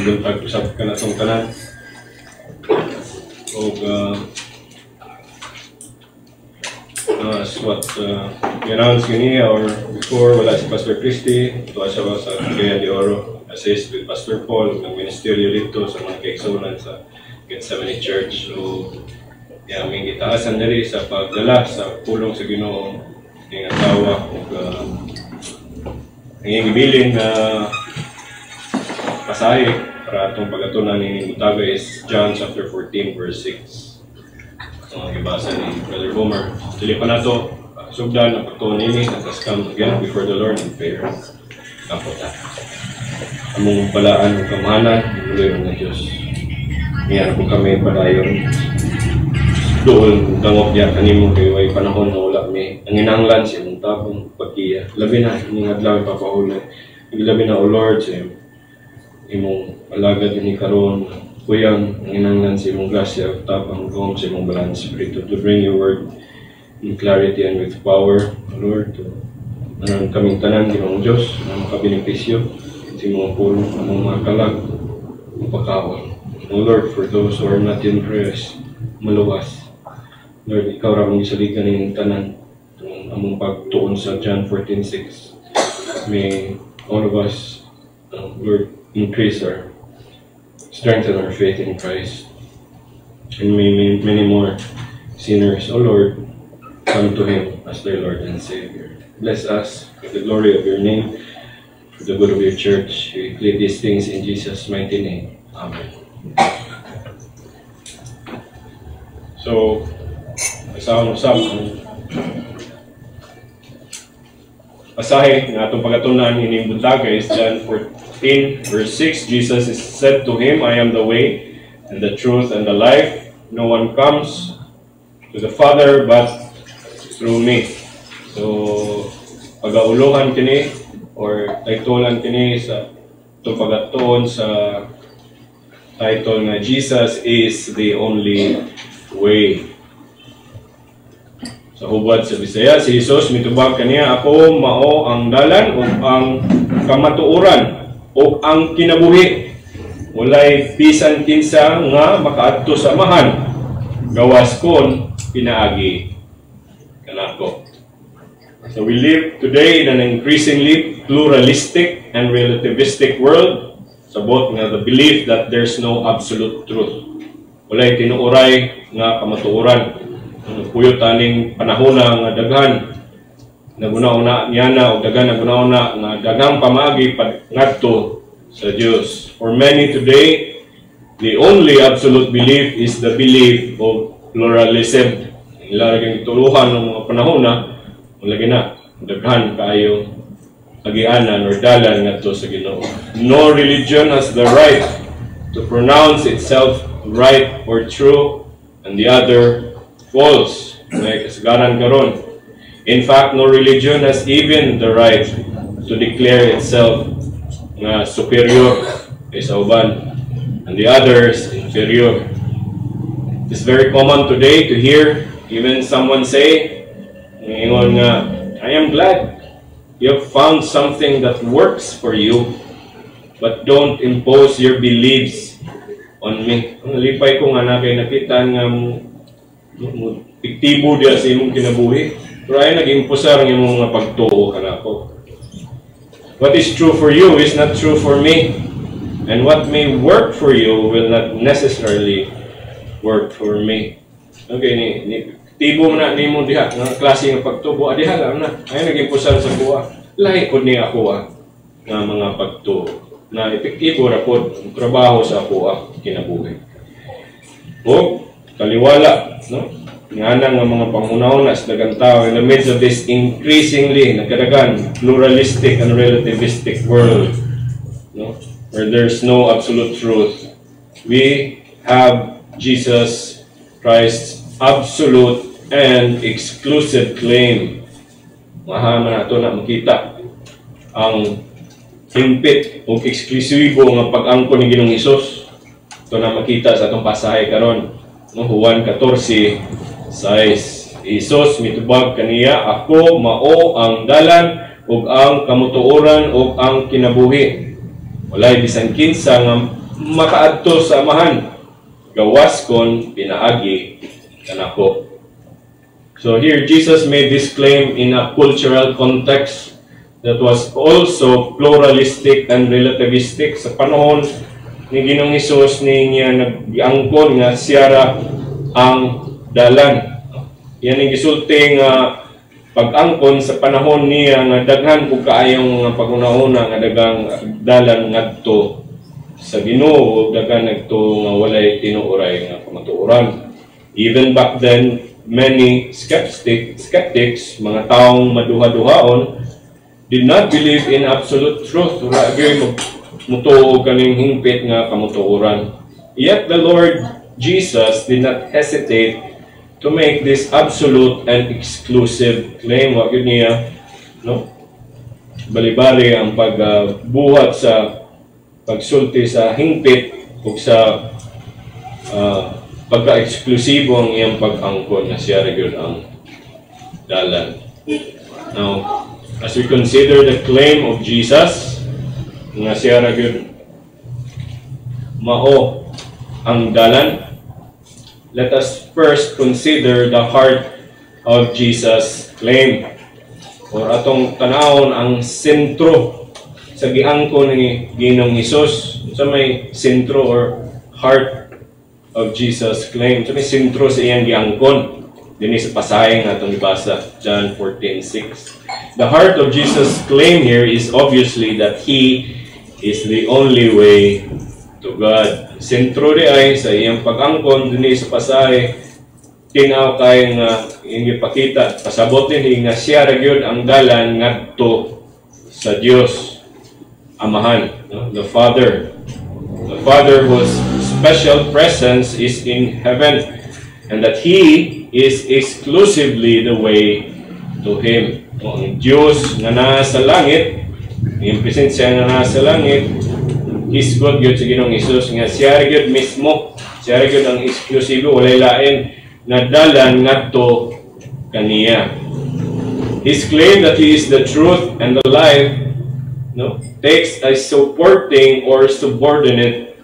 buntag usab ka na itong tanan. O as what announced kaniya or before, wala si Pastor Christy, ito siya ba sa Cagayan de Oro, assist with Pastor Paul, ng ministeryo dito sa mga kaigsunan sa Gethsemane Church. So, may gitaasan na rin sa pagdala sa pulong sa Ginoo ng asawa o ang ibilin na pasahe para itong pagatunan ni Mutaga is John chapter 14 verse 6. Ang ibasa ni Brother Homer. Dili pa na ito, sugdan ang pagtuon nini, let us come again before the Lord in prayer. Kapota. Among palaan ng kamahanan, inuloy ng Diyos. Ngayon po kami padayon. Doon tangok niya kanimo kayo ay panahon na wala may ang inanglan siya ng tapong pagkiya. Labi na, ining adlaw ipapahulay. Labi na, O Lord, sa imong alagad ni karon kuyang ang inanglan sa imong grasya, tapang gawang sa imong balance spirito to bring your word in clarity and with power, O Lord, to kaming tanan, Ginoong Diyos, na makabenepisyo sa imong pulong, among mga kalag, mapakawal. O Lord, for those who are not in prayers, maluwas. Lord, ikaw ramang isaligan ng tanan among pagtuon sa John 14:6. May all of us, Lord, increase our strengthen our faith in Christ. And may many more sinners, O Lord, come to Him as their Lord and Savior. Bless us for the glory of your name, for the good of your church. We plead these things in Jesus' mighty name. Amen. So, usap ang pasahe na atong pagatunan ining buntaga is John 14 verse 6. Jesus said to him, I am the way and the truth and the life. No one comes to the Father but through me. So, pagauluhan kini or titulan kini sa itong pagatuon sa title na Jesus is the only way. Sa hubad sa Bisaya, si Jesus mitubag kaniya, ako mao ang dalan o ang kamatuoran o ang kinabuhi. Walay bisan kinsa nga makaadto sa amahan, gawas kon pinaagi kanako. So we live today in an increasingly pluralistic and relativistic world. Sabot nga the belief that there's no absolute truth. Walay tinuoray nga kamatuoran. Puyot aning panahona nga daghan naguna-una niyana o daghan naguna-una nga daghang pamaagi ngadto sa Dios. For many today, the only absolute belief is the belief of pluralism. Ilarang ituluhan ng mga panahona, lagi na daghan kaayo agianan or dalan ngadto sa Ginoo. No religion has the right to pronounce itself right or true and the other false, like kasagaran karon. In fact, no religion has even the right to declare itself na superior sa uban and the others inferior. It's very common today to hear even someone say, ngayon nga, I am glad you have found something that works for you, but don't impose your beliefs on me. Ang lipay ko nga na kay nakita nga piktibo dia sa imong kinabuhi. Pero ay nag-impusar ng imong mga pagtuo kanako. What is true for you is not true for me. And what may work for you will not necessarily work for me. Okay, tibo mo na nimo diha nga klase ng pagtubo. Diha lang na. Ay nag-impusar sa kuha. Lahi ko ni ako nga mga pagtuo. Na epektibo ra pod trabaho sa ako kinabuhi. O kaliwala, no? Nga nga mga panghunahuna sa daghang tao in the midst of this increasingly nagkadagan pluralistic and relativistic world, no? Where there's no absolute truth. We have Jesus Christ's absolute and exclusive claim. Mahaman nato na makita ang himpit o eksklusibo nga pag-angkon ni Ginoong Hesus. Ito na makita sa atong pasahe karon, no? Juan 14:6. Hesus mitubag kaniya, ako mao ang dalan ug ang kamutuoran ug ang kinabuhi. Walay bisan kinsa nga makaadto sa amahan gawas kon pinaagi kanako. So here Jesus made this claim in a cultural context that was also pluralistic and relativistic. Sa panahon ni Ginoong Hesus niya nag-angkon nga siya ra ang dalan. Yan ang gisulti nga pag-angkon sa panahon niya nga daghan po kaayong mga pag-una-una nga dagang dalan ngadto sa Ginoo, daghan ngadto nga walay tinuoray nga kamatuoran. Even back then, many skeptics, mga taong maduha-duhaon, did not believe in absolute truth. Wala gyud mutuo kaning hingpit nga kamutuoran. Yet the Lord Jesus did not hesitate to make this absolute and exclusive claim. Wa gyud niya bali-bali ang pagbuhat sa pagsulti sa hingpit ug sa pagka-eksklusibo ang iyang pag-angkon na siya gyud ang dalan. Now, as we consider the claim of Jesus nga siya gyud mao ang dalan, let us first consider the heart of Jesus' claim. Or atong tanawon ang sentro sa giangkon ni Ginoong Hesus. Sa may sentro or heart of Jesus' claim. Sa may sentro sa iyang giangkon. Dini sa pasahe nga atong ibasa, John 14:6. The heart of Jesus' claim here is obviously that He is the only way to God. Sentro di ay sa iyang pag-angkon dini sa pasahe, tinaw kay nga iyang ipakita, pasabot din nga siya ra gyud ang dalan ngadto sa Dios Amahan, the Father. The Father whose special presence is in heaven, and that He is exclusively the way to Him. Ang Diyos na nasa langit, yung presensya na nasa langit, is God yun sa Ginoong Hesus, nga siya yun mismo, siya yun ang eksklusibo, walay lain, na dalan ngadto kaniya. His claim that He is the truth and the life takes a supporting or subordinate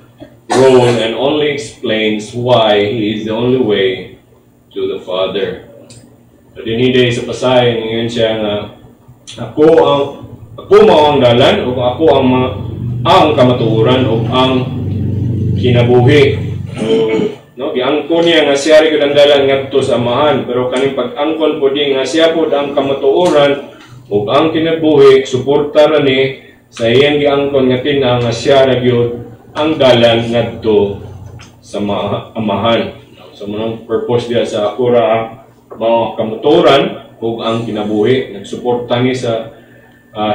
role and only explains why He is the only way to the Father. So dinhiday sa pasahe ngayon siya nga ako mao ang dalan o ako ang kamatuoran o ang kinabuhi. Giangkon niya nga siya rin ang dalan ngadto sa Amahan, pero kaning pag-angkon po din nga siya po ang kamatuoran o ang kinabuhi, suporta ra ni sa iyang giangkon nga tina nga siya ra gyud ang dalan ngadto sa Amahan. So manong purpose diya sa akura ang mga kamatuoran o ang kinabuhi, nagsuporta ni sa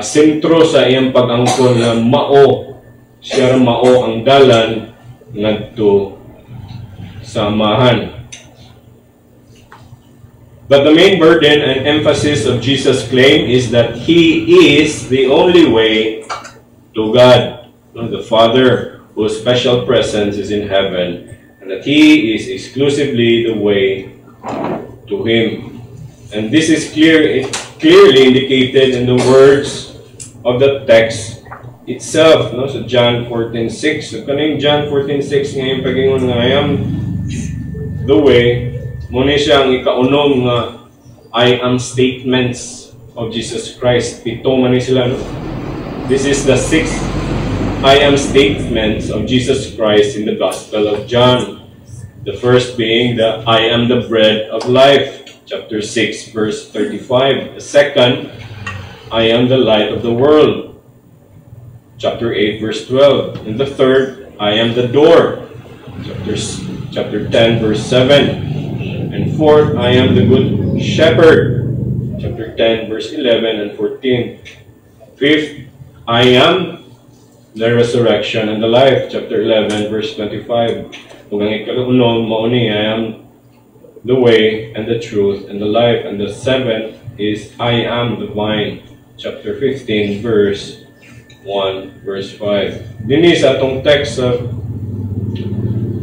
sentro sa iyang pag-angkon na siya mao ang dalan ngadto sa Amahan. But the main burden and emphasis of Jesus' claim is that He is the only way to God, the Father, whose special presence is in heaven, and that He is exclusively the way to Him. And this is clearly indicated in the words of the text itself, so John 14:6. So kaning John 14:6 ngayon pagingon nga I am the way, muna siya ang ikaunom nga I am statements of Jesus Christ. Pito man sila, no? This is the sixth I am statements of Jesus Christ in the Gospel of John. The first being the I am the bread of life, chapter 6, verse 35. The second, I am the light of the world, chapter 8, verse 12. And the third, I am the door, chapter 10, verse 7. And fourth, I am the good shepherd, chapter 10, verse 11 and 14. Fifth, I am the resurrection and the life, chapter 11, verse 25. Kung ang ikaunom, mauni, I am the way and the truth and the life. And the seventh is I am the vine, chapter 15, verse 1, verse 5. Dini sa atong text sa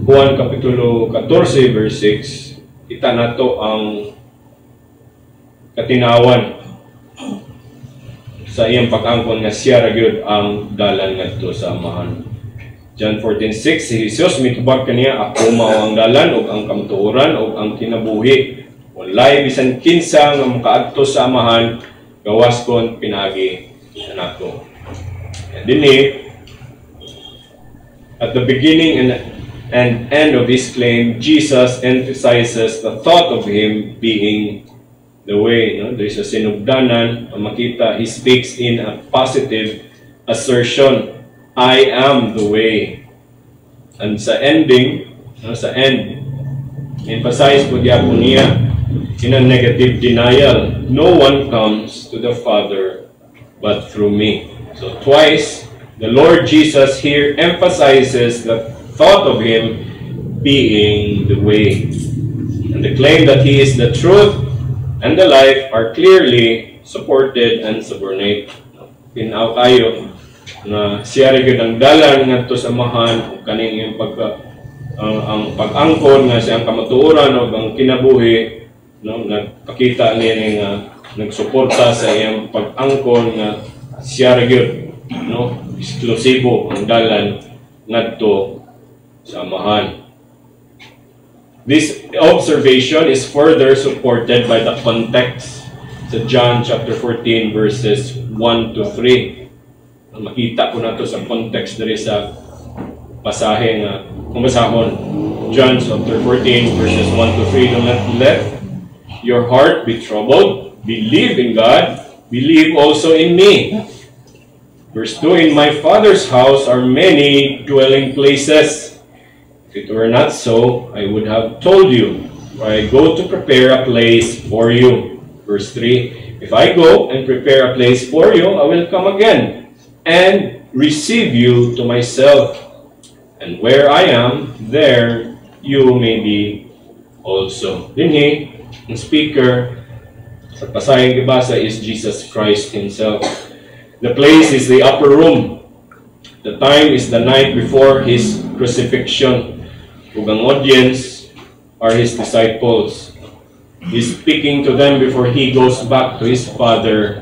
Juan Kapitulo 14, verse 6, kita na to ang katinawan sa iyang pag-angkon nga siya ra gyud ang dalan ngadto sa Amahan. John 14:6, si Jesus mitubag kaniya, ako mao ang dalan ug ang kamatuoran ug ang kinabuhi. Walay bisan kinsa nga makaadto sa Amahan gawas kon pinaagi nako. And dinhi at the beginning and end of his claim, Jesus emphasizes the thought of him being the way. There is a sinugdanan, makita, he speaks in a positive assertion, I am the way. And sa ending, sa end, emphasize po gyapon niya in a negative denial, no one comes to the Father but through me. So twice, the Lord Jesus here emphasizes the thought of him being the way. And the claim that he is the truth and the life are clearly supported and subordinate. Pinaw kayo na siya rin ang dalan ngadto sa Amahan ug kaning ang pag-angkon nga siyang kamatuoran o ang kinabuhi, nagpakita niya nga nagsuporta sa iyang pag-angkon nga siya rin eksklusibo ang dalan ngadto sa Amahan. This observation is further supported by the context sa John chapter 14 verses 1 to 3. Makita ko na to sa context diri sa pasahe nga kung basahon. John chapter 14 verses 1 to 3. Do not let your heart be troubled. Believe in God. Believe also in me. Verse 2, in my Father's house are many dwelling places. If it were not so, I would have told you, for I go to prepare a place for you. Verse 3, if I go and prepare a place for you, I will come again and receive you to myself. And where I am, there you may be also. Dinhi, ang speaker sa pasayang gibasa is Jesus Christ himself. The place is the upper room. The time is the night before his crucifixion. Ug ang audience are his disciples. He's speaking to them before he goes back to his Father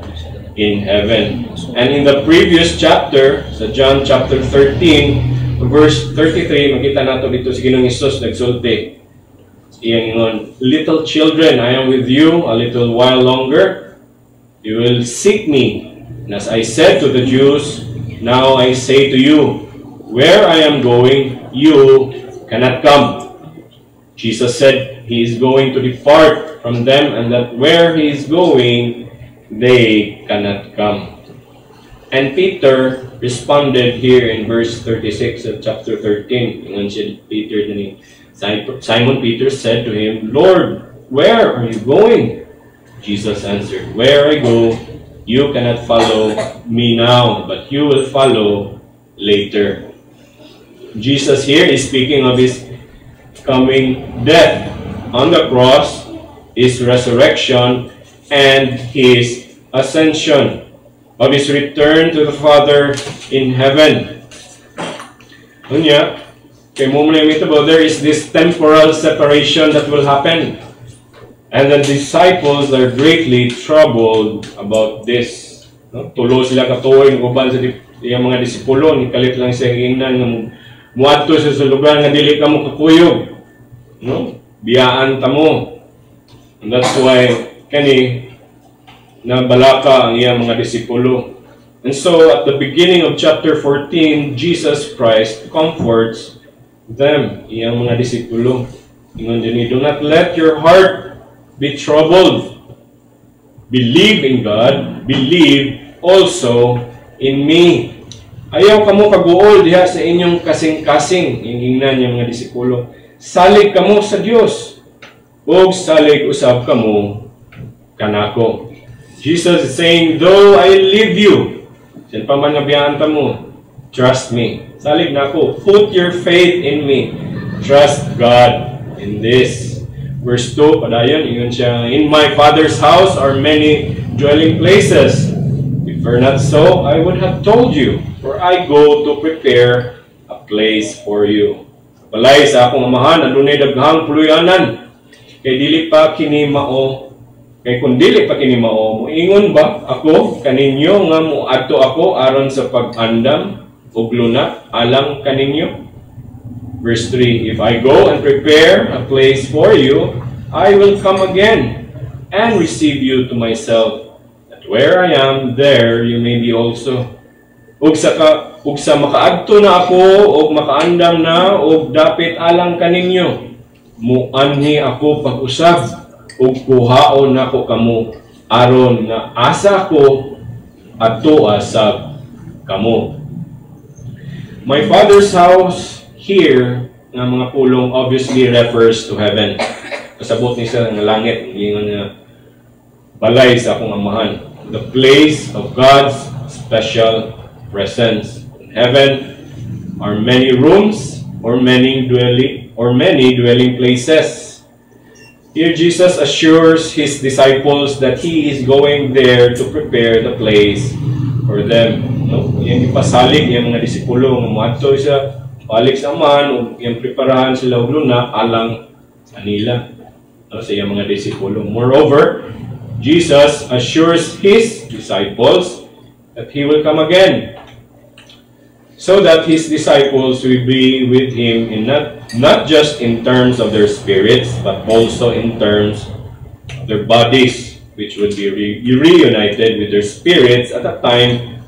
in heaven. And in the previous chapter, sa John chapter 13, verse 33, makita nato dito si Ginoong Hesus nagsulti. Iyan, little children, I am with you a little while longer. You will seek me. And as I said to the Jews, now I say to you, where I am going, you cannot come. Jesus said he is going to depart from them and that where he is going, they cannot come. And Peter responded here in verse 36 of chapter 13. Simon Peter said to him, Lord, where are you going? Jesus answered, where I go, you cannot follow me now, but you will follow later. Jesus here is speaking of his coming death on the cross, his resurrection, and his ascension, of his return to the Father in heaven. Unya, kay mo there is this temporal separation that will happen. And the disciples are greatly troubled about this. Tulo sila katuoy ng uban sa iyang mga disipulo, ni kalit lang siya ingnan ng muadto sa lugar nga dili ka mo kakuyog. Biyaan ta mo. And that's why kani nabalaka ang iyang mga disipulo. And so at the beginning of chapter 14, Jesus Christ comforts them, iyang mga disipulo. Ingon dinhi, do not let your heart be troubled. Believe in God, believe also in me. Ayaw kamo kaguol diha sa inyong kasing-kasing, ingingnan niya mga disipulo. Salig kamo sa Dios, ug salig usab kamo kanako. Jesus is saying, though I leave you, sin pa man nga biyaan ta mo, trust me. Salig nako, put your faith in me. Trust God in this. Verse 2, padayon, ingon siya, in my Father's house are many dwelling places. If it were not so, I would have told you, for I go to prepare a place for you. Balay sa akong Amahan, adunay daghang puluyanan. Kay dili pa kini mao, kay kung dili pa kini mao, moingon ba ako kaninyo nga moadto ako aron sa pag-andam ug luna alang kaninyo? Verse 3, if I go and prepare a place for you, I will come again and receive you to myself, that where I am, there you may be also. Ug sa makaadto na ako, ug makaandam na, ug dapit alang kaninyo, muanhi ako pag-usab, ug kuhaon nako kamo, aron na asa ko adto asab kamo. My Father's house here, nga mga pulong, obviously refers to heaven. Kasabot ni siya ng langit, hindi nga balay sa akong amahan. The place of God's special presence. In heaven are many rooms or many dwelling places. Here Jesus assures his disciples that he is going there to prepare the place for them. No? Yung ipasalig yung mga disipulo, maadto siya, balik sa man, yung preparahan sila og luna alang kanila, no, sa iyang mga disipulo. Moreover, Jesus assures his disciples that he will come again, so that his disciples will be with him in not just in terms of their spirits, but also in terms of their bodies, which would be reunited with their spirits at the time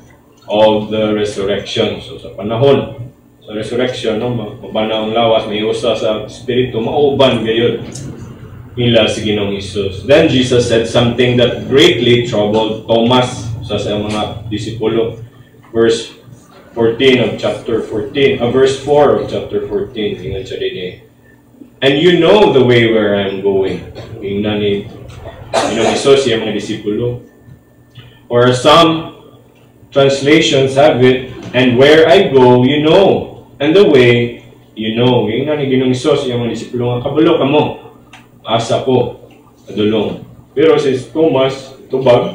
of the resurrection. So sa panahon sa resurrection, no, mabana ang lawas, may usa sa spirito, mauban gayon nila si Ginoong Hesus. Then Jesus said something that greatly troubled Thomas, sa mga disipulo. Verse 14 of chapter 14, verse 4 of chapter 14, ingat siya din eh. And you know the way where I'm going. Ingnan ni Ginoong Hesus yung mga disipulo. Or some translations have it, and where I go, you know, and the way, you know. Ingnan ni Ginoong Hesus yung mga disipulo nga, kabalo ka mo, asa ko, adulong. Pero si Thomas, tubag,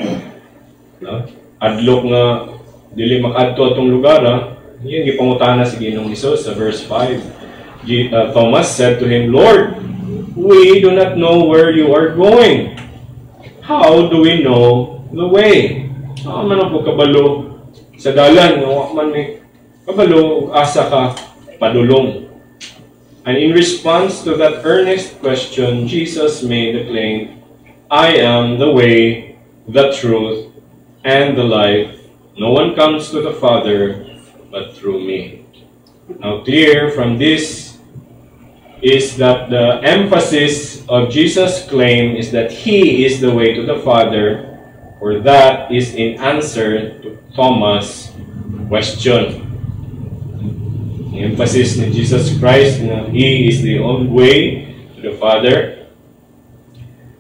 adlok nga, dili makadto atong lugar, yung gipangutana si Ginoong Hesus sa verse 5. Thomas said to him, Lord, we do not know where you are going. How do we know the way? Man ang kabalo sa dalan, man may kabalo, asa ka, padulong. And in response to that earnest question, Jesus made the claim, I am the way, the truth, and the life. No one comes to the Father but through me. Now, clear from this is that the emphasis of Jesus' claim is that he is the way to the Father, or that is in answer to Thomas' question. The emphasis ni Jesus Christ na he is the only way to the Father.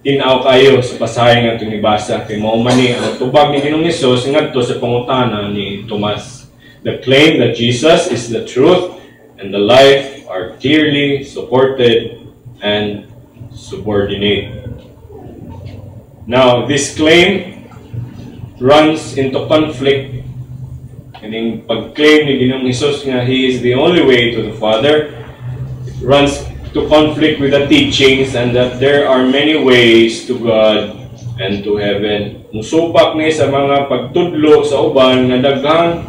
Tinaw kayo sa pasahe nga itong ibasa kay maumani ang tubag ni Ginoong Hesus ngadto sa pangutana ni Tomas. The claim that Jesus is the truth and the life are clearly supported and subordinate. Now, this claim runs into conflict. And yung pag-claim ni Ginoong Hesus nga he is the only way to the Father, it runs to conflict with the teachings and that there are many ways to God and to heaven. Musupak ni sa mga pagtudlo sa uban nga daghang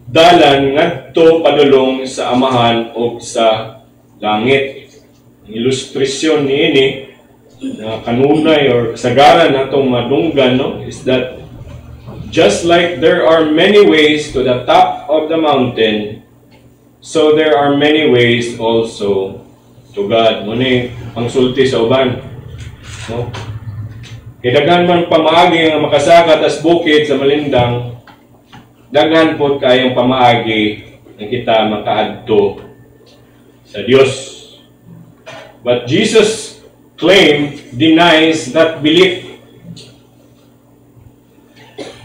dalan ngadto padulong sa amahan o sa langit. Ang ilustrasyon niini na kanunay or kasagaran natong madunggan, no, is that just like there are many ways to the top of the mountain, so there are many ways also to God. Muna ang sulti sa uban, no? Kidaghan man pamaagi nga makasakat as bukid sa malindang, daghan po kayong pamaagi na kita makaadto sa Dios. But Jesus' claim denies that belief.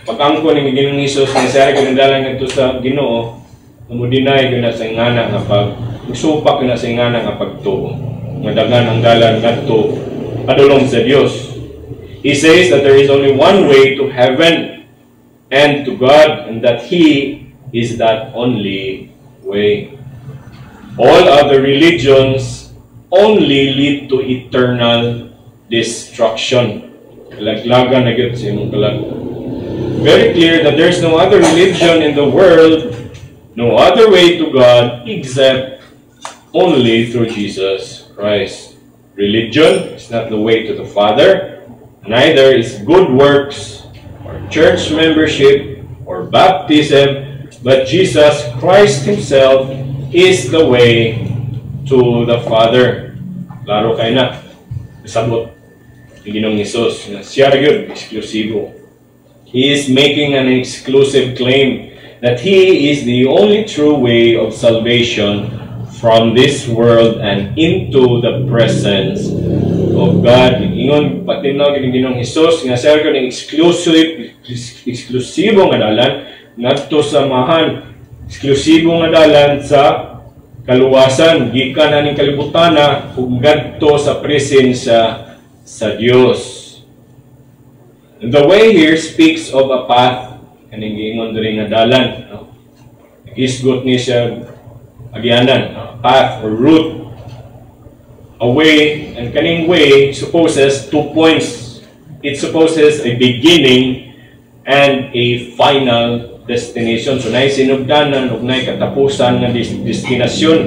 Pag-angko ni Ginoong Hesus na siya kinadalan ngadto sa Ginoo, namudinay ko na sa ingana nga magsupak ko na sa ingana nga pagtuo. Madagan ang dalan ngadto padulong sa Dios. He says that there is only one way to heaven and to God, and that He is that only way. All other religions only lead to eternal destruction. Kalaglagan na gyud sa imong kalag. very clear that there's no other religion in the world, no other way to God except only through Jesus Christ. Religion is not the way to the Father, neither is good works or church membership or baptism, but Jesus Christ Himself is the way to the Father. Klaro kayo na. Sabot ni Ginoong Hesus na siya rin eksklusibo. He is making an exclusive claim that He is the only true way of salvation from this world and into the presence of God. Ingon patinaw ni Ginoong Hesus nga siya rin eksklusibo nga dalan ngadto sa mahan, eksklusibo nga dalan sa kaluwasan, gikan aning kalibutana ug ngadto sa presensya sa Dios. And the way here speaks of a path, kaning giingon diri nga dalan, no? Isgot ni siya agyanan, path or route, a way, and kaning way supposes 2 points. It supposes a beginning and a final destination. So naay sinugdanan ug naay katapusan nga destinasyon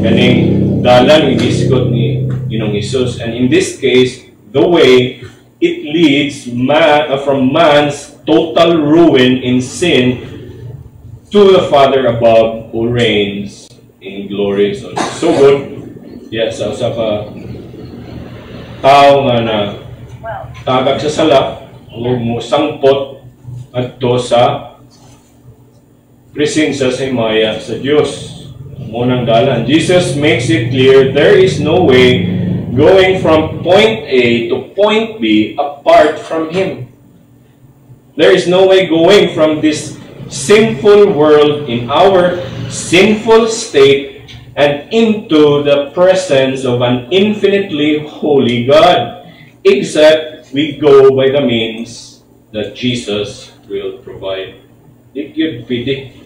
kaning dalan nga gisgot ni Ginoong Hesus. And in this case, the way it leads from man's total ruin in sin to the Father above who reigns in glory. So good. Yes, sa ka tao nga na tagag sa sala ug mo sangpot adto sa presensya sa himaya sa Dios. Munang dalan. Jesus makes it clear there is no way going from point A to point B apart from Him. There is no way going from this sinful world in our sinful state and into the presence of an infinitely holy God, except we go by the means that Jesus will provide. Ikyod pidi.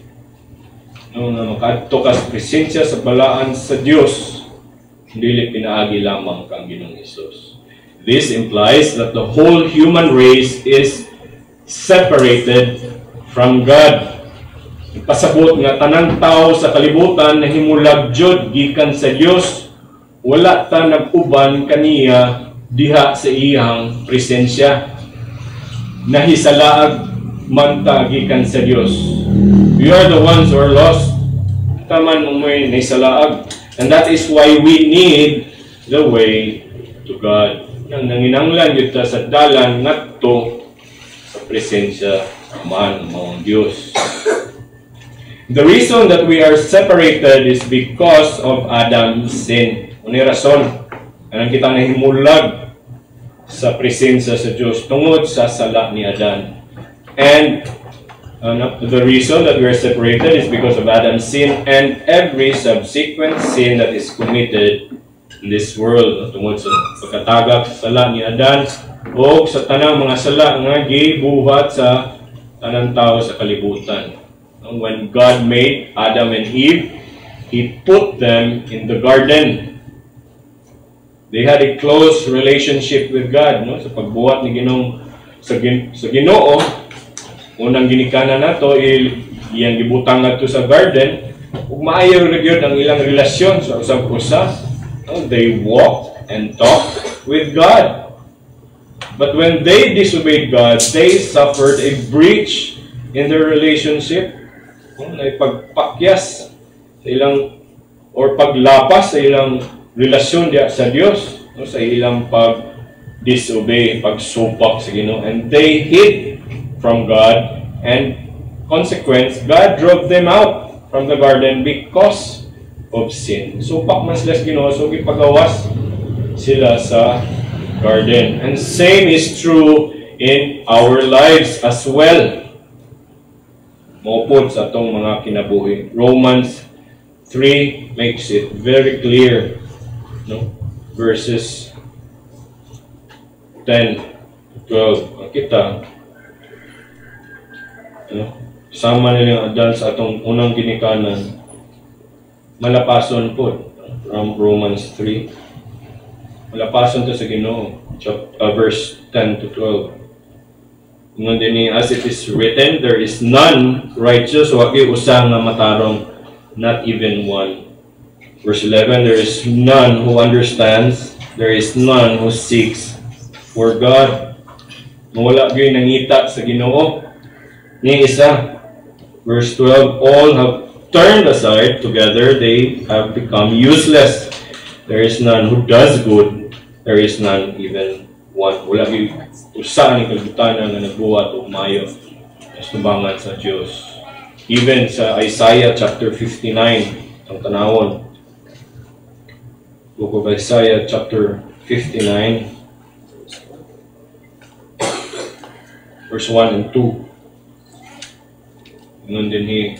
Nung makadto ka sa presensya sa balaan sa Dios, dili pinaagi lamang kang Ginoong Hesus. This implies that the whole human race is separated from God. Pasabot nga tanang tao sa kalibutan na himulag jud gikan sa Dios, wala ta nag-uban kaniya diha sa iyang presensya. Nahisalaag man ta gikan sa Dios. We are the ones who are lost. Taman mo may nahisalaag. And that is why we need the way to God. Nang nanginanglan yun sa dalan ngadto sa presensya man mong Diyos. The reason that we are separated is because of Adam's sin. Unay rason, anong kita nahimulag sa presensya sa Diyos tungod sa sala ni Adan. And the reason that we are separated is because of Adam's sin and every subsequent sin that is committed in this world. Tungod sa pagkatagak sa sala ni Adan o sa tanang mga sala nga gibuhat sa tanang tao sa kalibutan. When God made Adam and Eve, He put them in the garden. They had a close relationship with God. No? Sa pagbuhat ni sa Ginoo, unang ginikanan nato iyang gibutang ngadto sa garden ug maayo ra gyud ang ilang relasyon sa usab-usa. They walked and talked with God. But when they disobeyed God, they suffered a breach in their relationship. Ay pagpakyas sa ilang or paglapas sa ilang relasyon diya sa Dios, sa ilang pag-disobey, pagsupak sa Ginoo, and they hid from God, and consequence, God drove them out from the garden because of sin. Supak man sila sa Ginoo, so gipagawas sila sa garden. And same is true in our lives as well. Maupod sa atong mga kinabuhi. Romans 3 makes it very clear, no? Verses 10 to 12. Kita sama nilang Adan sa atong unang ginikanan, malapason po from Romans 3. Malapason to sa Ginoo, verse 10 to 12. Ngon din as it is written, there is none righteous, wagi usa nga matarong, not even one. Verse 11, there is none who understands, there is none who seeks for God. Wala gyud nangita sa Ginoo ni isa. Verse 12, all have turned aside, together they have become useless. There is none who does good, there is none even one. Wala gyud usa ni kalbutan nga nagbuhat og maayo sa tubangan sa Dios. Even sa Isaiah chapter 59, ang tanawon. Book of Isaiah chapter 59, verse 1 and 2. Ngon din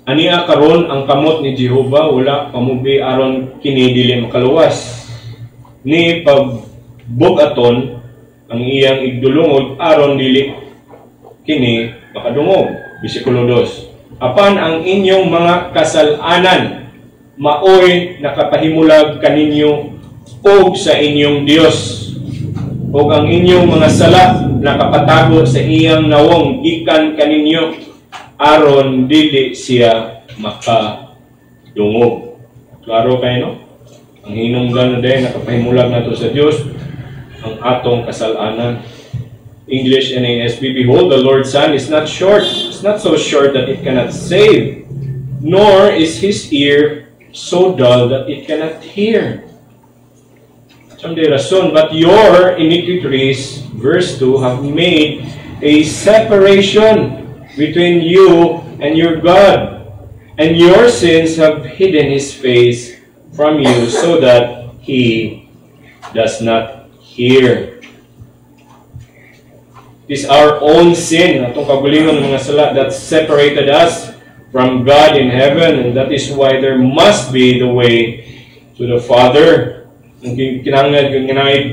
ania karon ang kamot ni Jehova, wala pamubi aron kini dili makaluwas. Ni pagbugaton ang iyang igdulungog aron dili kini makadungog. Bersikulo 2. Apan ang inyong mga kasalanan maoy nakapahimulag kaninyo og sa inyong Dios, og ang inyong mga sala nakapatago sa iyang nawong gikan kaninyo aron dili siya makadungog. Klaro kayo, no? Ang hinungdan na din, nakapahimulag na to sa Diyos ang atong kasalanan. English NASB, behold, the Lord's hand is not short. It's not so short that it cannot save, nor is his ear so dull that it cannot hear. Someday rason, but your iniquities, verse 2, have made a separation between you and your God, and your sins have hidden his face from you so that he does not hear. It is our own sin, atong kagulingon mga sala, that separated us from God in heaven, and that is why there must be the way to the Father. Kinahanglan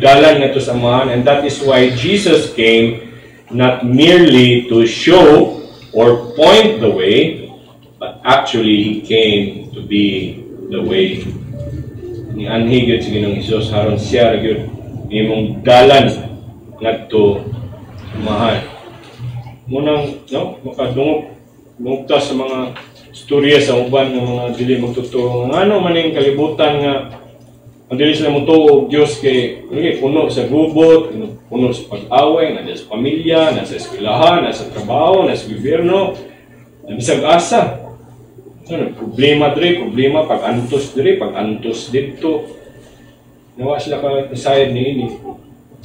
dalan nga to sa Amahan, and that is why Jesus came, not merely to show or point the way, but actually He came to be the way. Ni anhi gyud si Ginoong Hesus haron siya ra gyud imong dalan ngadto Amahan. Munang no makadungog sa mga istorya sa uban ng mga dili magtuturo nga ano man ning kalibutan nga ang dili sila motuo og Dios kay puno sa gubot, puno sa pag-away, nasa pamilya, nasa eskwelahan, nasa trabaho, nasa gobyerno, bisag asa. Problema diri, problema pag-antos diri, pag-antos dito. Nawa sila ka-decide niini.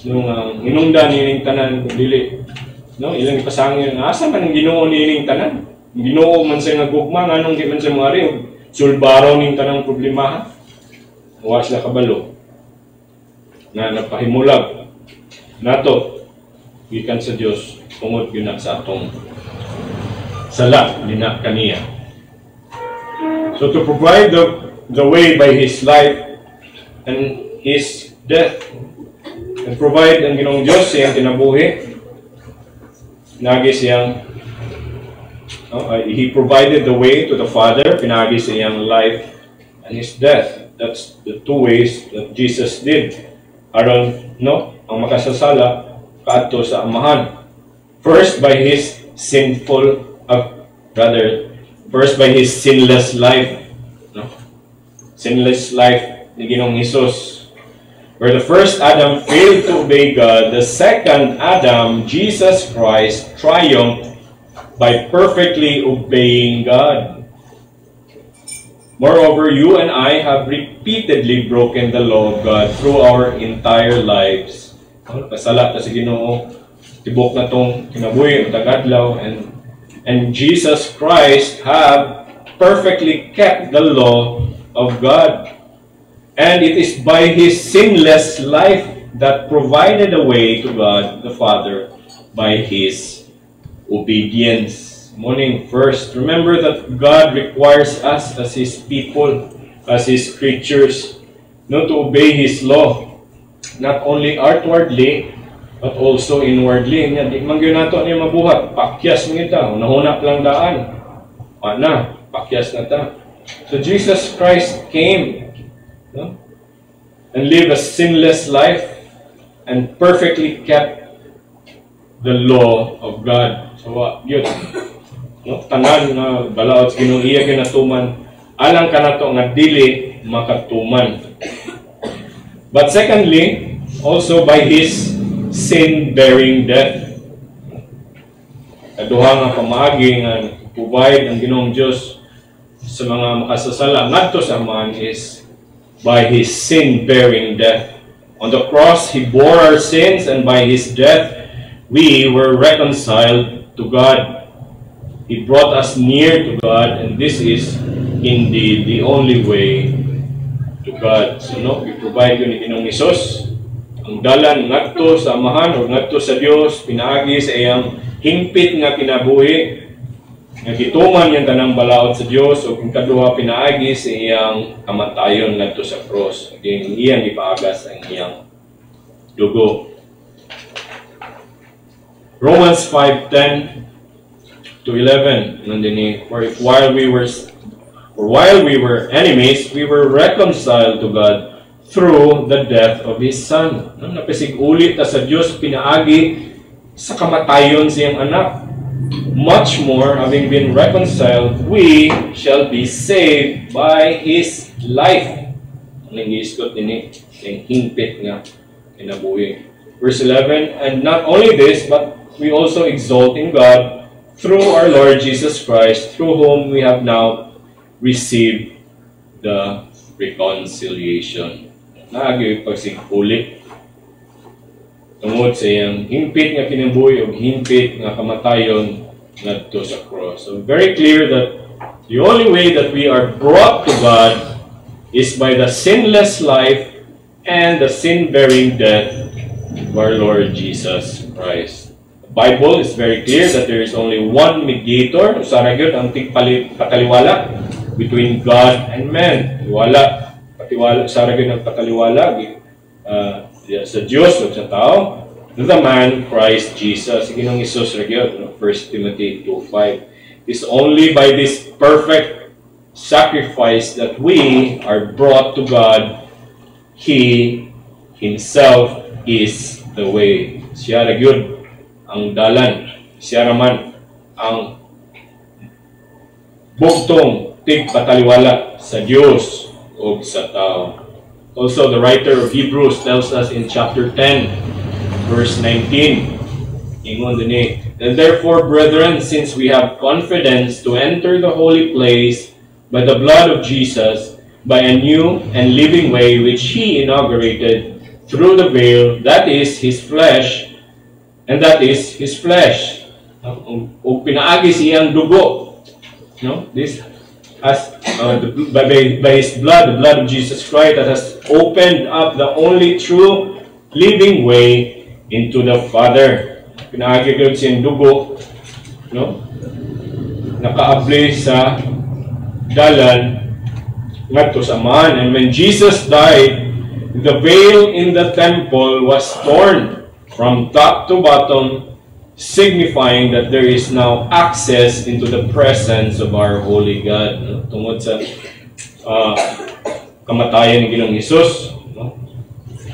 Nung hinungdan nining tanan kung dili. No, ilang ipasangil asa man ang Ginoo nining tanan. Ang Ginoo man sa nga gugma nganong di man sa mga rin sulbaraw ning tanang problema. Nawa sila kabalo. Na napahimulag nato gikan sa Dios tungod gyud sa atong sala dina kaniya. So to provide the way by His life and His death, and provide ang Ginoong Diyos siyang kinabuhi, pinagi siyang He provided the way to the Father, pinagi siyang life and His death. That's the two ways that Jesus did aron ang makasasala kaadto sa Amahan. First by His First by His sinless life. Sinless life ni Ginoong Hesus. Where the first Adam failed to obey God, the second Adam, Jesus Christ, triumphed by perfectly obeying God. Moreover, you and I have repeatedly broken the law of God through our entire lives. Kasala ta sa Ginoo, tibok na tong kinabuhi, tagadlaw, and Jesus Christ have perfectly kept the law of God. And it is by His sinless life that provided a way to God the Father by His obedience. Morning first, remember that God requires us as His people, as His creatures, to obey His law, not only outwardly, but also inwardly. Di man gyud nato niya mabuhat, pakyas mo kita, unahuna lang daan. Pakyas na ta. So Jesus Christ came and lived a sinless life and perfectly kept the law of God. So, yun. No? Tanan na balaod sa Ginoo iya ginatuman, alang kanato nga dili makatuman. But secondly, also by His sin-bearing death. Kaduha nga pamaagi nga provide ang Ginoong Dios sa mga makasasala ngadto sa man is by His sin-bearing death. On the cross, He bore our sins, and by His death, we were reconciled to God. He brought us near to God, and this is indeed the only way to God. So, no, we provide yun ni Ginoong Hesus, ang dalan ngadto sa Amahan o ngadto sa Dios, pinaagi sa iyang hingpit nga kinabuhi, nga gituman yung tanang balaod sa Dios, o kung kaduha pinaagi sa iyang kamatayon ngadto sa cross. Again, iyang ipaagas ang iyang dugo. Romans 5:10 to 11, nandini, for while we were enemies, we were reconciled to God through the death of His Son. Napisig ulit ta sa Dios pinaagi sa kamatayon siyang anak. Much more, having been reconciled, we shall be saved by His life. Ang iskot ini, ang hingpit nga kinabuhi. Verse 11, and not only this, but we also exult in God through our Lord Jesus Christ, through whom we have now received the reconciliation. Naagi pagsigulit tungod sa iyang hingpit nga kinabuhi o hingpit nga kamatayon ngadto sa cross. So very clear that the only way that we are brought to God is by the sinless life and the sin-bearing death of our Lord Jesus Christ. The Bible is very clear that there is only one mediator, usara gyud ang tigpakaliwala between God and man. Patiwala, usara gyud ang pakaliwala sa Diyos o sa tao, the man Christ Jesus. Ginong Hesus ra gyud, 1 Timothy 2:5. It's only by this perfect sacrifice that we are brought to God. He Himself is the way. Siya ra gyud ang dalan. Siya raman ang bugtong tigpataliwala sa Dios o sa tao. Also, the writer of Hebrews tells us in chapter 10, verse 19, ingon dinhi, and therefore, brethren, since we have confidence to enter the holy place by the blood of Jesus, by a new and living way which He inaugurated through the veil, that is His flesh, and that is His flesh. O pinaagi siyang dugo. No? This as by His blood, the blood of Jesus Christ, that has opened up the only true living way into the Father. Pinaagi ko siyang dugo, no? Nakaabli sa dalan ngadto sa Amahan. And when Jesus died, the veil in the temple was torn from top to bottom, signifying that there is now access into the presence of our holy God. No? Tungod sa kamatayan ni Ginoong Hesus, no?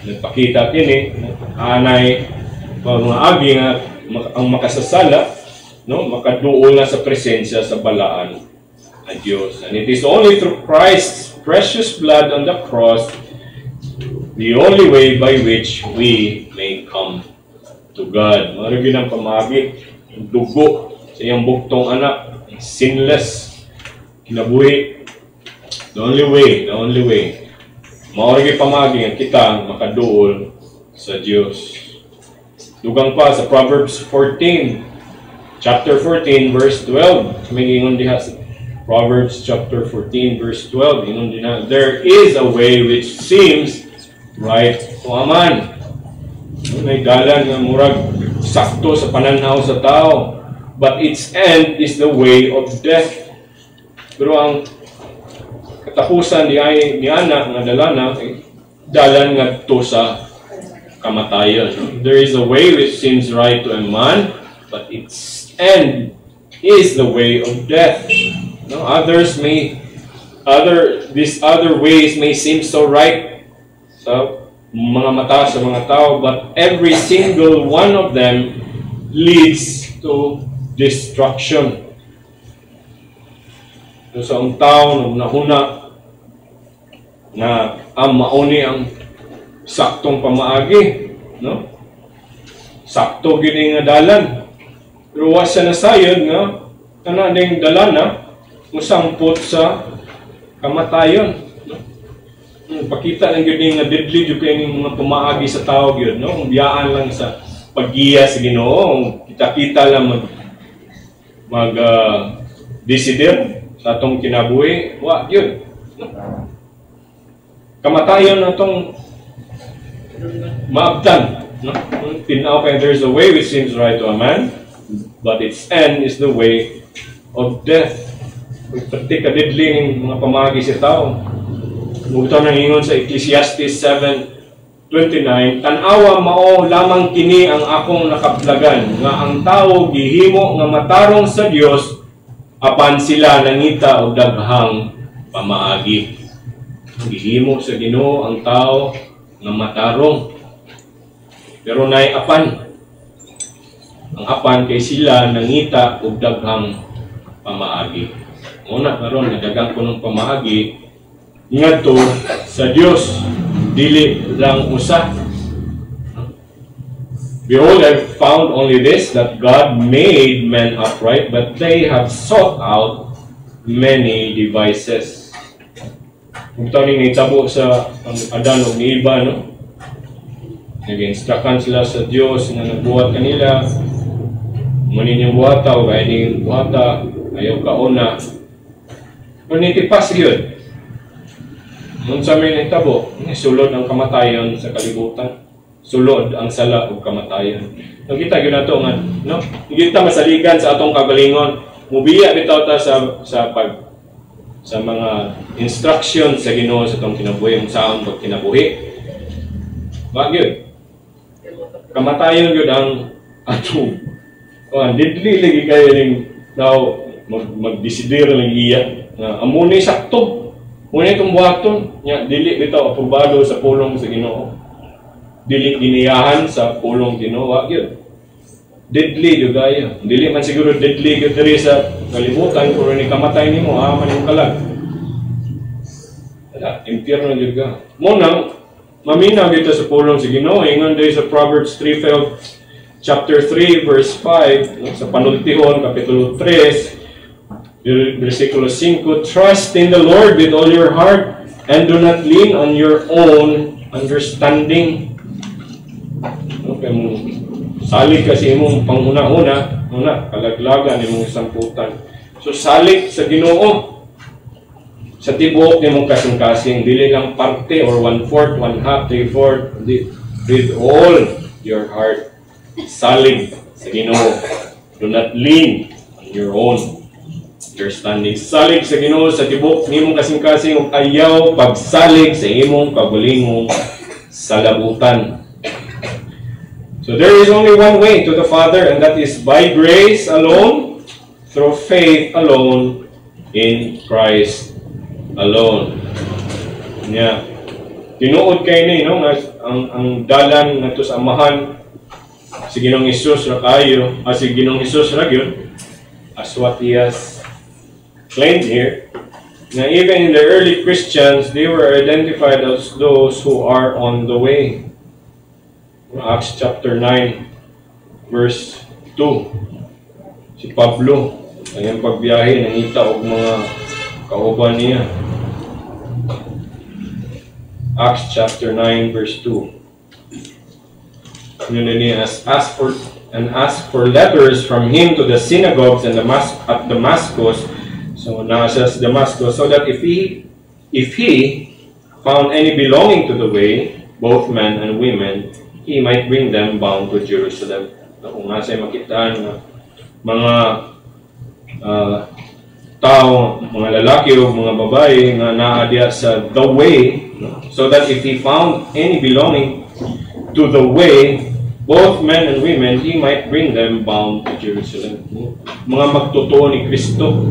Nagpakita kini, anay mga agi nga ang makasasala, no? Makaduol na sa presensya sa balaan ng Diyos. And it is only through Christ's precious blood on the cross, the only way by which we may come to God. Marami ng pamagi, dugo sa iyang buktong anak, sinless, kinabuhi. The only way. Marami pamagi ang kita makaduol sa Diyos. Dugang pa sa Proverbs 14, chapter 14, verse 12. May ingon diha sa Proverbs chapter 14, verse 12. Ingon diha, there is a way which seems right to a man. May dalan nga murag sakto sa pananaw sa tao, but its end is the way of death. Pero ang katapusan ni ana nga dalana dalan ngadto sa kamatayon. There is a way which seems right to a man, but its end is the way of death. No, these other ways may seem so right. So mga mata sa mga tao, but every single one of them leads to destruction. So sa ang tao nahuna na ang mauni ang saktong pamaagi, no? Sakto gini nga dalan. Pero wasa na sayod nga kana ning dalana musangpot sa kamatayon. No? Pakita lang gini nga deadly jud kay ning mga pamaagi sa tao gyud, no? Biyaan lang sa paggiya sa Ginoo, kita-kita lang mag decider sa atong kinabuhi, wa gyud. Kamatayon na itong maabtan. No? Tinaw kaya there's a way which seems right to a man, but its end is the way of death. Pati kadidling mga pamagi sa tao. Bukto nang ingon sa Ecclesiastes 7:29, tanawa mao lamang kini ang akong nakaplagan, nga ang tao gihimo nga matarong sa Dios apan sila nangita og daghang pamaagi. Gihimo sa Ginoo ang tao nga matarong. Pero nay apan. Ang apan kay sila nangita og daghang pamaagi. Una karon nadagang kunong pamaagi ngadto sa Dios, dili lang usa. Behold, I found only this, that God made men upright, but they have sought out many devices. Kung ito ning itabo sa Adan o ni Iba, no? Nag-instructan sila sa Diyos na nagbuhat kanila. Manin yung buhata o kaya ning buhata, ayaw kauna. Kung nitipas yun, nung sa may itabo, sulod ang kamatayon sa kalibutan. Sulod ang sala o kamatayon. Nakita yun na ito nga, no? Kita masaligan sa atong kagalingon. Mubiya bitaw ta sa mga instruction sa Ginoo sa itong kinabuhi, yung saan pag kinabuhi. Bakit? Kamatayon yun ang atong didli lagi kayo ning daw mag-desider lang iya. Amunay sakto. Muna itong buhaton. Dili bitaw aprobado sa pulong sa Ginoo. Dili giniyahan sa pulong Ginoo. Yun. Deadly yun gaya. Dili man siguro deadly yun diri sa kalibutan, pero ni kamatay ni mo, man yung kalag. Impyerno yun ka. Munang, maminaw dito sa pulong sa Ginoo. Ingon dito sa Proverbs 3, chapter 3, verse 5, sa panultihon, kapitulo 3, versikulo 5, trust in the Lord with all your heart, and do not lean on your own understanding. Okay, salig kasi imong panguna-una, kalaglagan imong samputan. So salig sa Ginoo sa tibuok nimong kasing-kasing, dili lang parte or 1/4, 1/2, 3/4, with all your heart. Salig sa Ginoo. Do not lean on your own understanding. Salig sa Ginoo sa tibuok nimong kasing-kasing ug ayaw pagsalig sa imong kagalingong salabutan. So there is only one way to the Father, and that is by grace alone, through faith alone, in Christ alone. Yeah. Tinuod kay ni, no, ang dalan ngadto sa amahan si Ginoong Hesus ra kayo, si Ginoong Hesus ra gyud, as what he has claimed here. Now, even in the early Christians, they were identified as those who are on the way. Acts chapter 9, verse 2. Si Pablo, ang pagbiyahe, nangita og mga kauban niya. Acts chapter 9, verse 2. Yun niya, ask for letters from him to the synagogues and at Damascus. So nasa Damascus, so that if he found any belonging to the way, both men and women, he might bring them bound to Jerusalem. Kung nasa makitaan na mga tao, mga lalaki o mga babae nga naadya sa the way, so that if he found any belonging to the way, both men and women, he might bring them bound to Jerusalem. Mga magtotoo ni Kristo.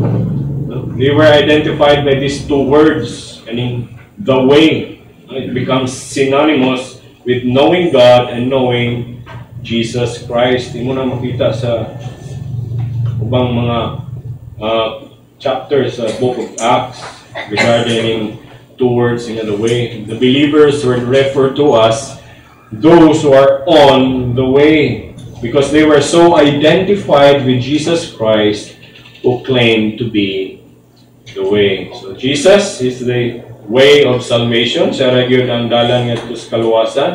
They were identified by these two words, meaning the way. It becomes synonymous with knowing God and knowing Jesus Christ. Di mo na makita sa ubang mga chapters sa book of Acts regarding towards the way. The believers were referred to as those who are on the way, because they were so identified with Jesus Christ, who claimed to be the way. So Jesus is the way of salvation. Siya ra gyud ang dalan ngadto sa kaluwasan.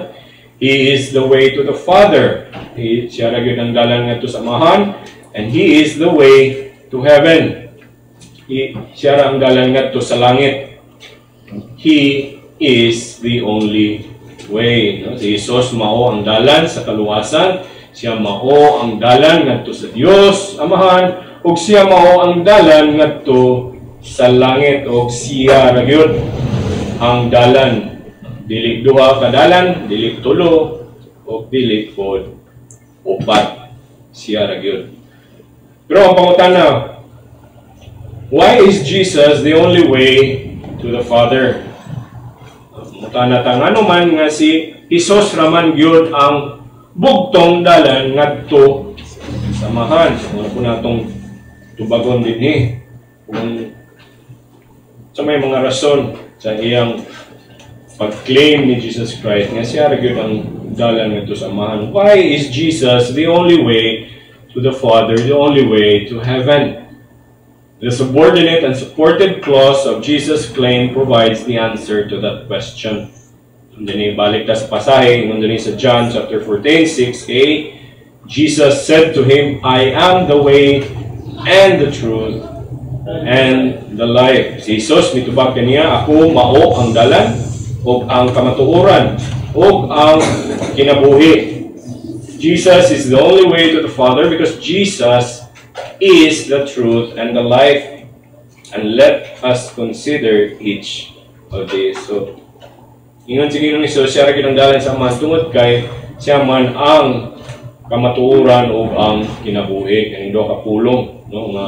He is the way to the Father. Siya ra gyud ang dalan ngadto sa Amahan, and He is the way to heaven. Siya ra ang dalan ngadto sa langit. He is the only way. No? Si Jesus mao ang dalan sa kaluwasan. Siya mao ang dalan ngadto sa Dios Amahan, ug siya mao ang dalan ngadto sa langit, ug siya ra gyud ang dalan. Dili duha ka dalan, dili tulo, ug dili pod upat. Siya ra gyud. Pero ang pangutana, why is Jesus the only way to the Father? Mutana ta ngano man nga si Jesus raman gyud ang bugtong dalan ngadto sa Amahan. Wala po natong tubagon dinhi kung sa may mga rason sa iyang pag-claim ni Jesus Christ nga siya ra gyud ang dalan ngadto sa Amahan. Why is Jesus the only way to the Father, the only way to heaven? The subordinate and supported clause of Jesus' claim provides the answer to that question. Dini balik ta sa pasahe ngon dinhi sa John chapter 14:6a, Jesus said to him, I am the way and the truth and the life. Si Jesus mitubag kaniya, ako mao ang dalan ug ang kamatuoran ug ang kinabuhi. Jesus is the only way to the Father because Jesus is the truth and the life. And let us consider each of these. So, ingon sige nung iso, siya rin ang dalan sa Amahan tungod kay siya man ang kamatuoran o ang kinabuhi. Kaning duha ka pulong, no, nga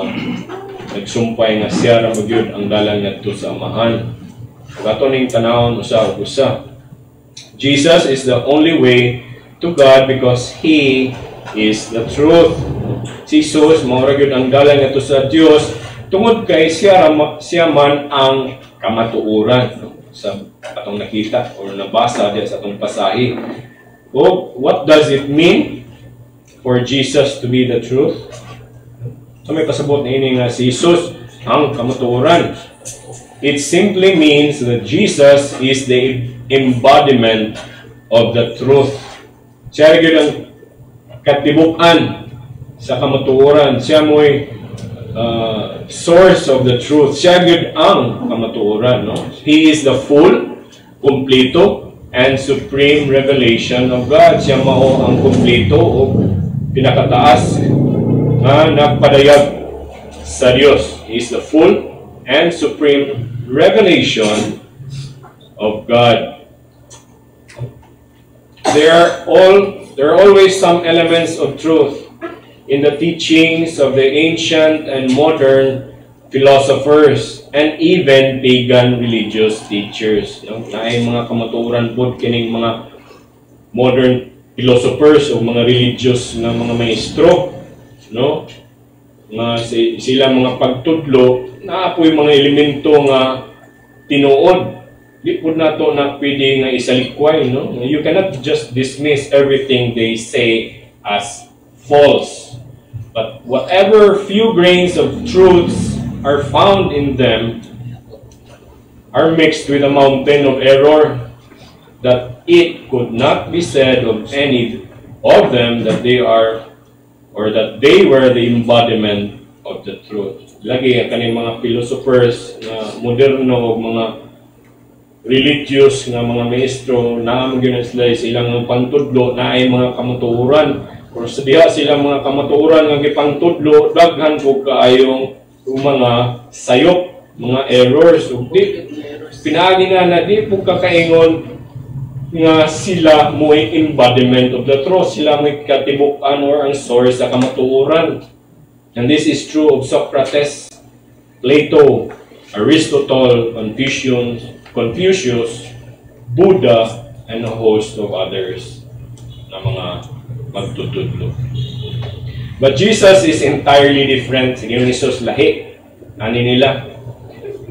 nagsumpay nga siya ra magyud ang dalan ngadto sa Amahan. Ug ato ning tanawon usa ug usa. Jesus is the only way to God because He is the truth. Si Jesus mao ra gyud ang dalan ngadto sa Dios tungod kay siya man ang kamatuoran, no? Sa atong nakita o nabasa diya sa atong pasahi. Oh, what does it mean for Jesus to be the truth? So may pasabot na ini nga si Jesus ang kamatuoran. It simply means that Jesus is the embodiment of the truth. Siya gyud ang katibuk-an sa kamatuoran. Siya mo'y source of the truth. Siya gyud ang kamatuoran, no? He is the full, kompleto, and supreme revelation of God. Siya mao ang kompleto o pinakataas nga nagpadayag sa Dios. He is the full and supreme revelation of God. There are always some elements of truth in the teachings of the ancient and modern philosophers and even pagan religious teachers. No? Naay mga kamatuoran pod kining mga modern philosophers o mga religious na mga maestro, no? Nga sila mga pagtudlo naapoy mga elemento nga tinuod. Di po nato na pwede nga isalikway, no? You cannot just dismiss everything they say as false. But whatever few grains of truths are found in them are mixed with a mountain of error, that it could not be said of any of them that they are or that they were the embodiment of the truth. Lagi ang kaning mga philosophers na moderno o mga religious nga mga maestro na gyud sila ilang pantudlo na ay mga kamatuoran. Kung sa diha sila mga kamatuoran nga gipangtudlo, daghan po kaayong mga sayop, mga errors. Ug di pinaagi na di po kakaingon nga sila mo'y embodiment of the truth. Sila mo'y katibuk-an or ang source sa kamatuoran. And this is true of Socrates, Plato, Aristotle, Confucius, Buddha, and a host of others na mga magtutudlo. But Jesus is entirely different. Sige nung Jesus lahi. Ani nila.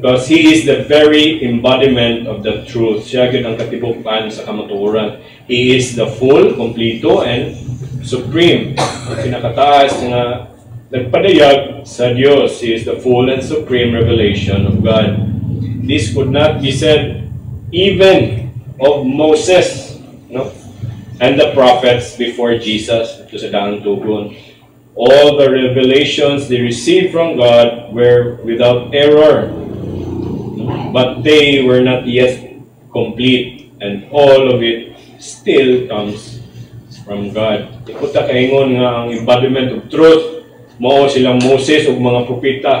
Because He is the very embodiment of the truth. Siya yun ang katibukan sa kamatuoran. He is the full, kompleto, and supreme. Ang pinakataas nga nagpadayag sa Diyos. He is the full and supreme revelation of God. This could not be said even of Moses, no? And the prophets before Jesus. Ito sa daang tugon. All the revelations they received from God were without error. But they were not yet complete, and all of it still comes from God. Ikuta kaingon nga ang embodiment of truth, mao silang Moses ug mga propeta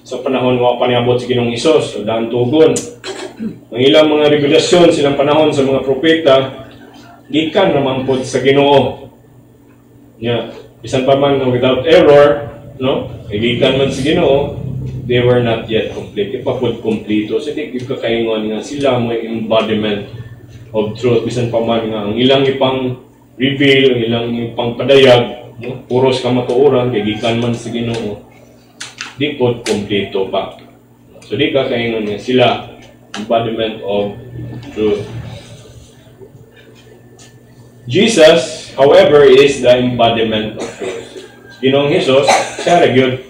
sa panahon nga paniabot si Ginoong Hesus, so daan tugon. Ang ilang mga revelasyon silang panahon sa mga propeta, gikan naman po sa Ginoo. Yeah. Bisan pa man without error, no? Gikan man sa Ginoo, they were not yet complete. Ipapod kompleto. So, di kakaingon nga sila may embodiment of truth. Bisan pa man nga, ang ilang ipang reveal, ang ilang ipang padayag, no? Puros kamatuoran, kagikan man sa Ginoo. Di pod kompleto pa. So, di kakaingon nga sila, embodiment of truth. Jesus, however, is the embodiment of truth. Ginoong Hesus, siya ragyod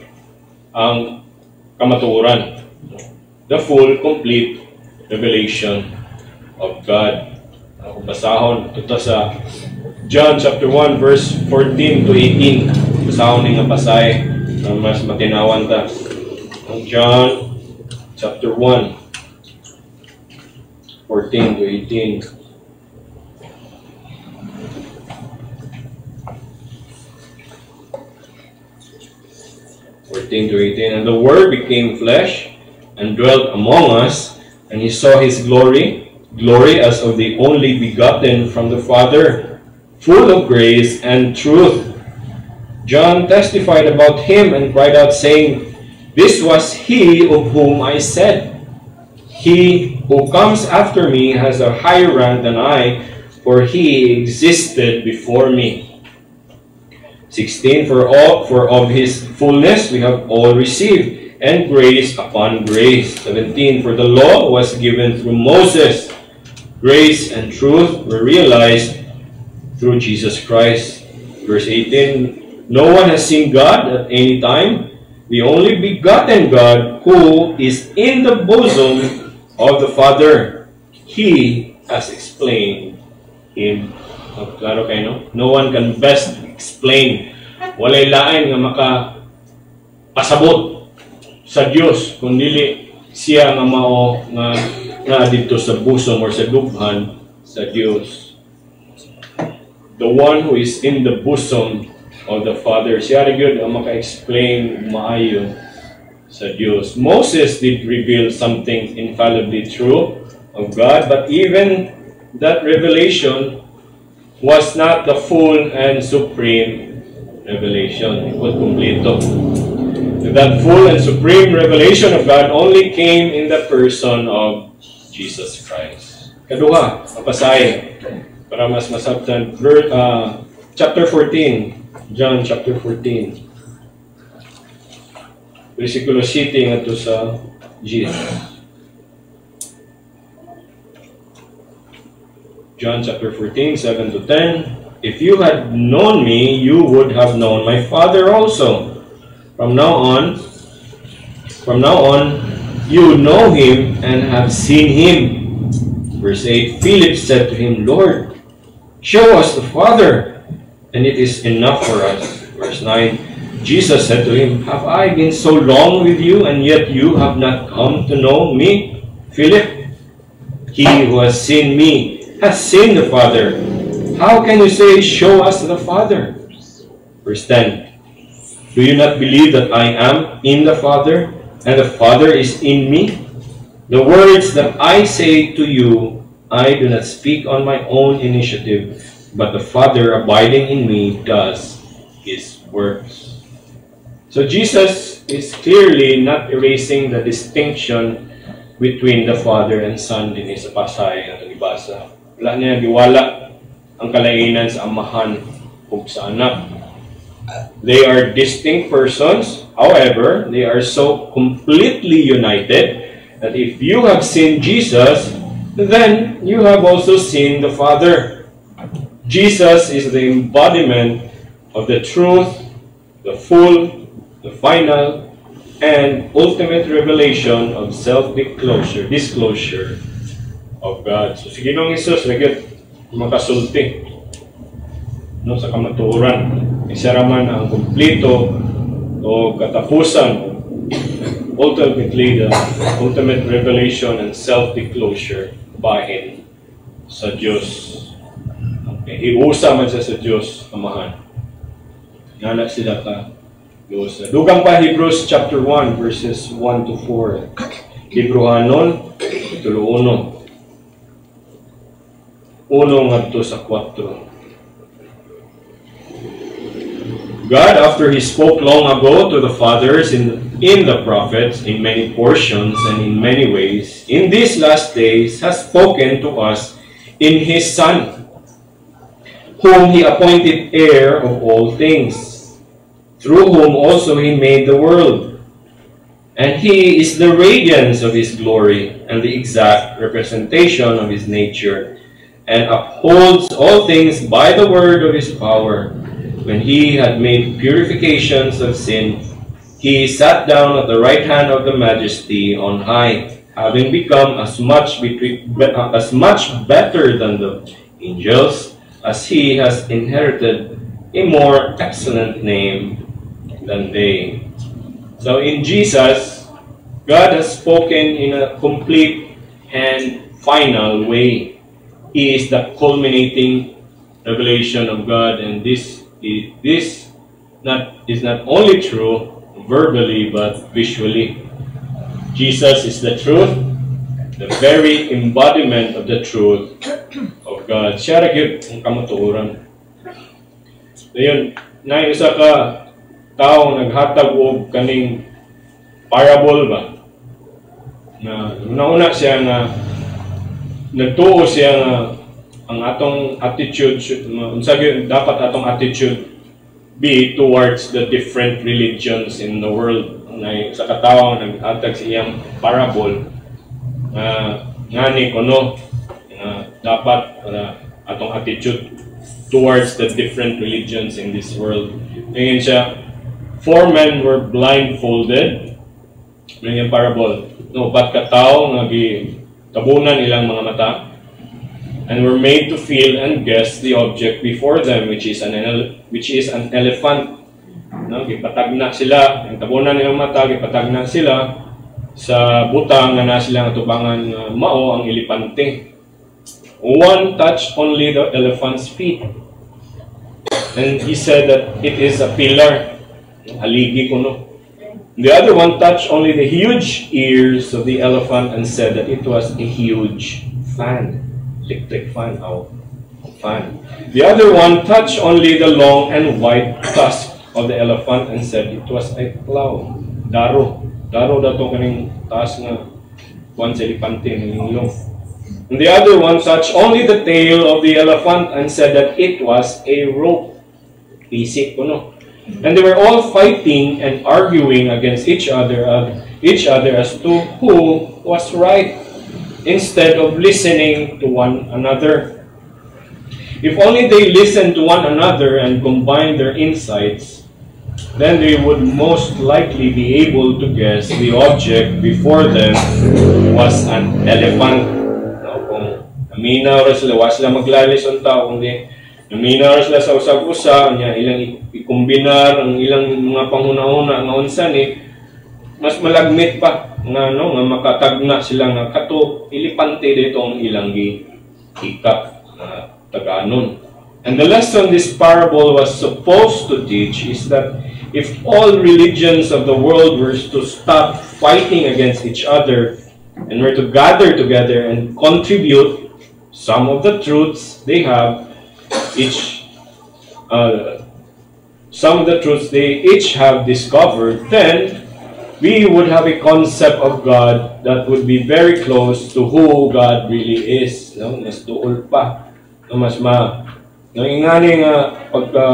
ang kamatuoran, the full, complete revelation of God. Kung basahon, ito sa John chapter 1, verse 14 to 18. Basahon nga pasay na mas matinawan ta. John chapter 1, 14 to 18. 14 to 18. And the Word became flesh and dwelt among us, and He saw His glory, glory as of the only begotten from the Father, full of grace and truth. John testified about Him and cried out, saying, This was He of whom I said, He who comes after me has a higher rank than I, for He existed before me. 16, for of His fullness we have all received, and grace upon grace. 17, for the law was given through Moses. Grace and truth were realized through Jesus Christ. Verse 18, no one has seen God at any time. The only begotten God who is in the bosom of the Father. He has explained Him. Klaro kayo, no? No one can best explain. Walay lain nga makapasabot sa Dios kung dili siya nga mao nga dito sa bosom or sa lubhan sa Dios. The one who is in the bosom of the Father, siya rin yun ang maka-explain maayo sa Dios. Moses did reveal something infallibly true of God, but even that revelation was not the full and supreme revelation. It was completo. That full and supreme revelation of God only came in the person of Jesus Christ. Kaduha, mapasahin para mas masabtan. Chapter 14, John chapter 14. Versikulo 7 nga to sa Jesus. John chapter 14, 7 to 10. If you had known me, you would have known my Father also. From now on, you know Him and have seen Him. Verse 8, Philip said to Him, Lord, show us the Father, and it is enough for us. Verse 9, Jesus said to him, have I been so long with you, and yet you have not come to know me, Philip? He who has seen me has seen the Father. How can you say, show us the Father? Verse 10, do you not believe that I am in the Father, and the Father is in me? The words that I say to you, I do not speak on my own initiative, but the Father abiding in me does His works. So Jesus is clearly not erasing the distinction between the Father and Son din sa pasay na ibasa. Wala niya giwala ang kalainan sa amahan ug sa anak. They are distinct persons, however, they are so completely united that if you have seen Jesus, then you have also seen the Father. Jesus is the embodiment of the truth, the full, the final, and ultimate revelation of disclosure of God. So si Ginoong Hesus nagit makasulti no sa kamatuoran. Isa raman ang kumplito o katapusan, ultimately the ultimate revelation and self-disclosure bahin sa Diyos. Okay. Iusa man siya sa Diyos, Amahan. Nana sila ka. Iusa. Dugang pa Hebrews chapter 1 verses 1 to 4. Hebrewanon, kapitulo 1. 1 ngadto sa 4. God, after He spoke long ago to the fathers in the prophets in many portions and in many ways, in these last days has spoken to us in His Son, whom He appointed heir of all things, through whom also He made the world. And He is the radiance of His glory and the exact representation of His nature, and upholds all things by the word of His power. When He had made purifications of sin, He sat down at the right hand of the Majesty on high, having become as much better than the angels, as He has inherited a more excellent name than they. So in Jesus, God has spoken in a complete and final way. He is the culminating revelation of God, and this is not only true verbally but visually. Jesus is the truth, the very embodiment of the truth of God. Siya ra gyud ang kamatuoran. Dayon, na isa ka tao naghatag og kaning parable ba? Na una siya nga nagtuo siya nga ang atong attitude, unsa gyud dapat atong attitude be towards the different religions in the world. Sa katawo naghatag sa iyang parable ngani kuno dapat atong attitude towards the different religions in this world. Ngayon siya, 4 men were blindfolded. Yung parable, no, bat katawo nga tabunan ilang mga mata, and were made to feel and guess the object before them, which is an elephant. No, gipatagna sila, ang tabunan nilang mata, gipatagna sila sa butang nga na silang atubangan mao ang elepante. One touched only the elephant's feet, and he said that it is a pillar, haligi kuno. The other one touched only the huge ears of the elephant and said that it was a huge fan. Electric fan, fan. The other one touched only the long and white tusk of the elephant and said it was a plow. Daro dato kaning taas nga one sa elepante ning ilong. And the other one touched only the tail of the elephant and said that it was a rope. Pisik kuno. And they were all fighting and arguing against each other as to who was right, instead of listening to one another. If only they listened to one another and combined their insights, then they would most likely be able to guess the object before them was an elephant. Kung naminaw sila, was sila maglalis ang tao, kundi naminaw sila sa usag-usa, ilang ikombinar ang ilang mga panghuna-una nga unsa ni mas malagmit pa nga nga makatagna sila nga kato elepante dito ang ilang hikap na taganon. And the lesson this parable was supposed to teach is that if all religions of the world were to stop fighting against each other and were to gather together and contribute some of the truths they have, some of the truths they each have discovered, then we would have a concept of God that would be very close to who God really is. No? Mas duol pa. No? Mas ingani nga pagka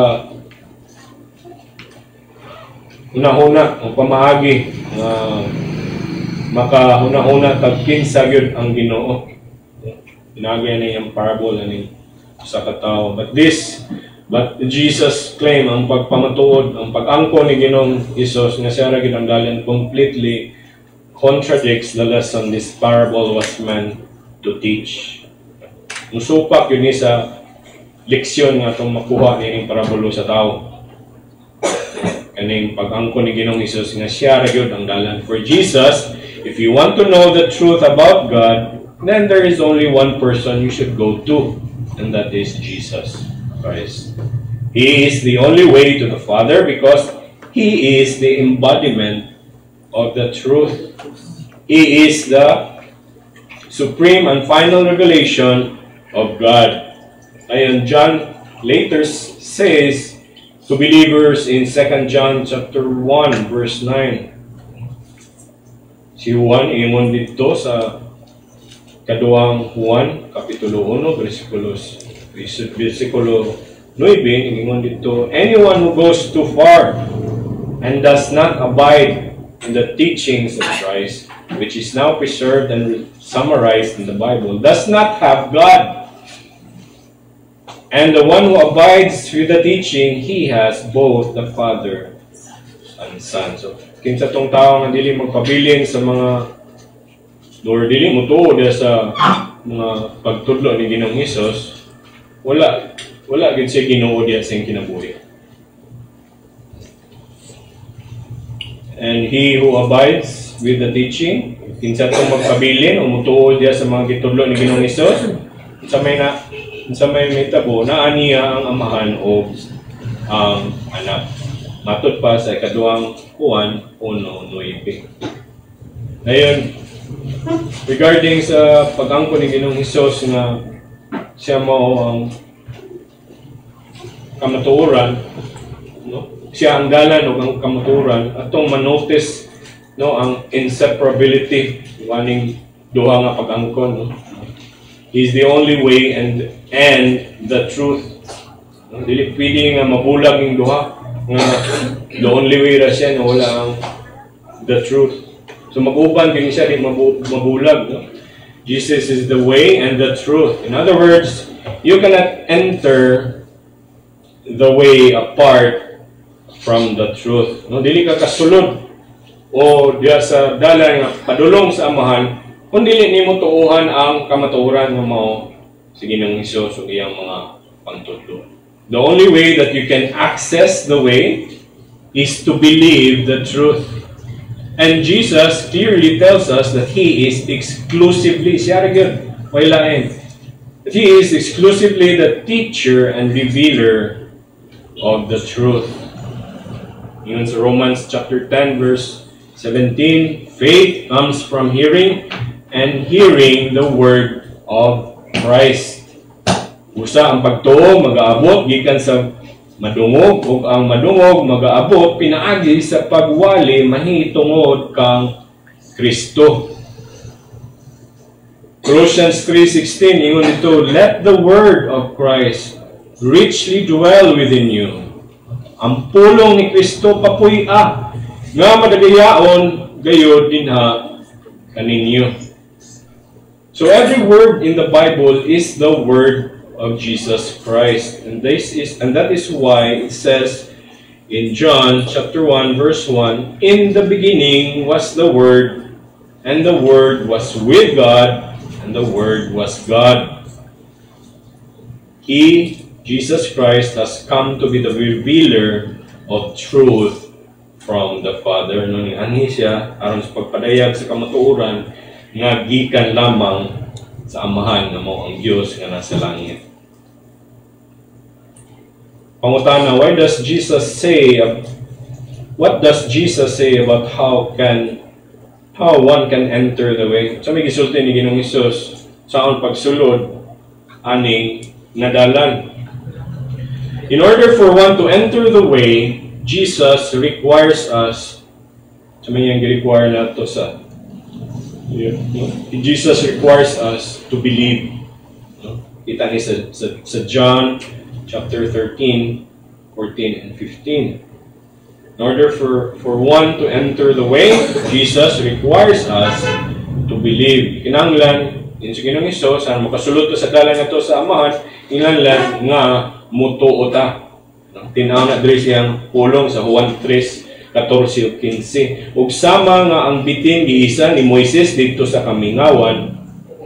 una-una ang pamaagi makahuna-huna tagkinsa gyud ang Ginoo. Inagay na yung parable ani sa katao. But Jesus claim ang pagpamatuod, ang pag-angkon ni Ginoong Hesus nga siya ra gyud ang dalan completely contradicts the lesson this parable was meant to teach. Musupak yun ni sa leksyon nga itong makuha ni parabolo sa tao. Kaning pag-angkon ni Ginoong Hesus nga siya ra gyud ang dalan. For Jesus, if you want to know the truth about God, then there is only one person you should go to, and that is Jesus Christ. He is the only way to the Father because He is the embodiment of the truth. He is the supreme and final revelation of God. And John later says to believers in 2 John chapter 1 verse 9. Si Juan ingon dito sa kaduang Juan kapitulo 1 versikulo 9 ingon dito, anyone who goes too far and does not abide in the teachings of Christ, which is now preserved and summarized in the Bible, does not have God. And the one who abides with the teaching, he has both the Father and Son. So, kinsa tong tao nga dili magpabilin sa mga or dili mo tuod sa mga pagtudlo ni Ginoong Hesus, wala gid siya Ginoo diya sa kinabuhi. And he who abides with the teaching, kinsa tong magpabilin o mutuod diya sa mga gitudlo ni Ginoong Hesus, sa may mitabo na aniya ang amahan o ang anak. Matod pa sa ikaduang Juan 1:9. Ngayon, regarding sa pag-angkon ni Ginoong Hesus nga siya mao ang kamatuoran, no? Siya ang dalan o ang kamatuoran, atong manotice no ang inseparability waning duha nga pag-angkon, no? He's the only way and the truth. No? Dili pwede nga mabulag yung duha nga the only way ra siya na wala ang the truth. So mag-uban din siya di mabulag, no? Jesus is the way and the truth. In other words, you cannot enter the way apart from the truth. No, dili ka kasulod o diya sa dalan nga padulong sa amahan kung dili nimo tuuhan ang kamatuoran nga mao sa Ginoong Hesus ug iyang mga pangtudlo. The only way that you can access the way is to believe the truth. And Jesus clearly tells us that He is exclusively, siya ra gyud, way lain. He is exclusively the teacher and revealer of the truth. In Romans chapter 10 verse 17, faith comes from hearing, and hearing the word of Christ. Usa ang pagtuo magaabot gikan sa madungog, ug ang madungog magaabot pinaagi sa pagwali mahitungod kang Kristo. Colossians 3:16 ingon dito, let the word of Christ richly dwell within you. Ang pulong ni Kristo papuy-a nga madagayaon gayud dinha kaninyo. So every word in the Bible is the word of Jesus Christ, and that is why it says in John chapter 1 verse 1, in the beginning was the Word, and the Word was with God, and the Word was God. He, Jesus Christ, has come to be the revealer of truth from the Father. Ani siya aron sa pagpadayag sa kamatuoran nga gikan lamang sa amahan nga mao ang Dios nga nasa langit. Pangutana, what does Jesus say about how one can enter the way? So may gisulti ni Ginoong Hesus saon pagsulod aning nadalan. In order for one to enter the way, Jesus requires us Sa mga yung require na to sa Jesus requires us to believe. Kita ni sa John chapter 13, 14, and 15. In order for one to enter the way, Jesus requires us to believe. Kinahanglan, din sa Ginoong Hesus, saan makasulod to sa dalan na to sa Amahan, kinahanglan nga mutuo ta. Tinaw na diri siyang pulong sa Juan 3:14-15. Ug sama nga ang bitin giisa ni Moises didto sa kamingawan,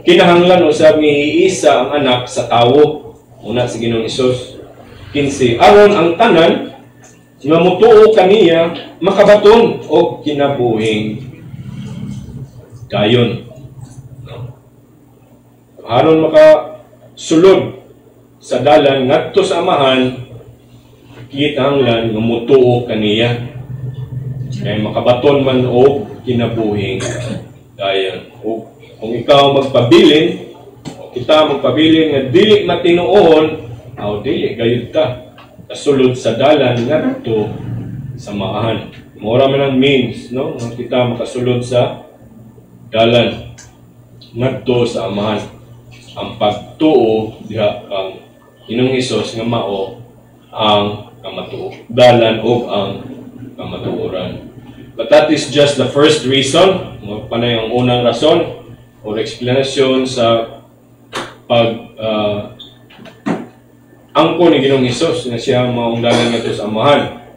kinahanglan usab ni iisa ang anak sa tawo. Una sa Ginoong Hesus 15. Aron ang tanan nga mutuo kaniya makabaton og kinabuhing dayon. Aron makasulod sa dalan ngadto sa Amahan, kinahanglan nga mutuo kaniya kay makabaton man og kinabuhing dayon. O kung ikaw magpabilin o kita magpabilin nga dili matinuon, aw dili gayud ta kasulod sa dalan ngadto sa Amahan. Mura man ang means, no, nga kita makasulod sa dalan ngadto sa Amahan. Ang pagtuo diha ang Ginoong Hesus nga mao ang kamatuo, dalan o ang kamatuoran. But that is just the first reason, panay ang unang rason o explanation sa angko ni Ginoong Hesus na siya maong dalan ngadto sa Amahan.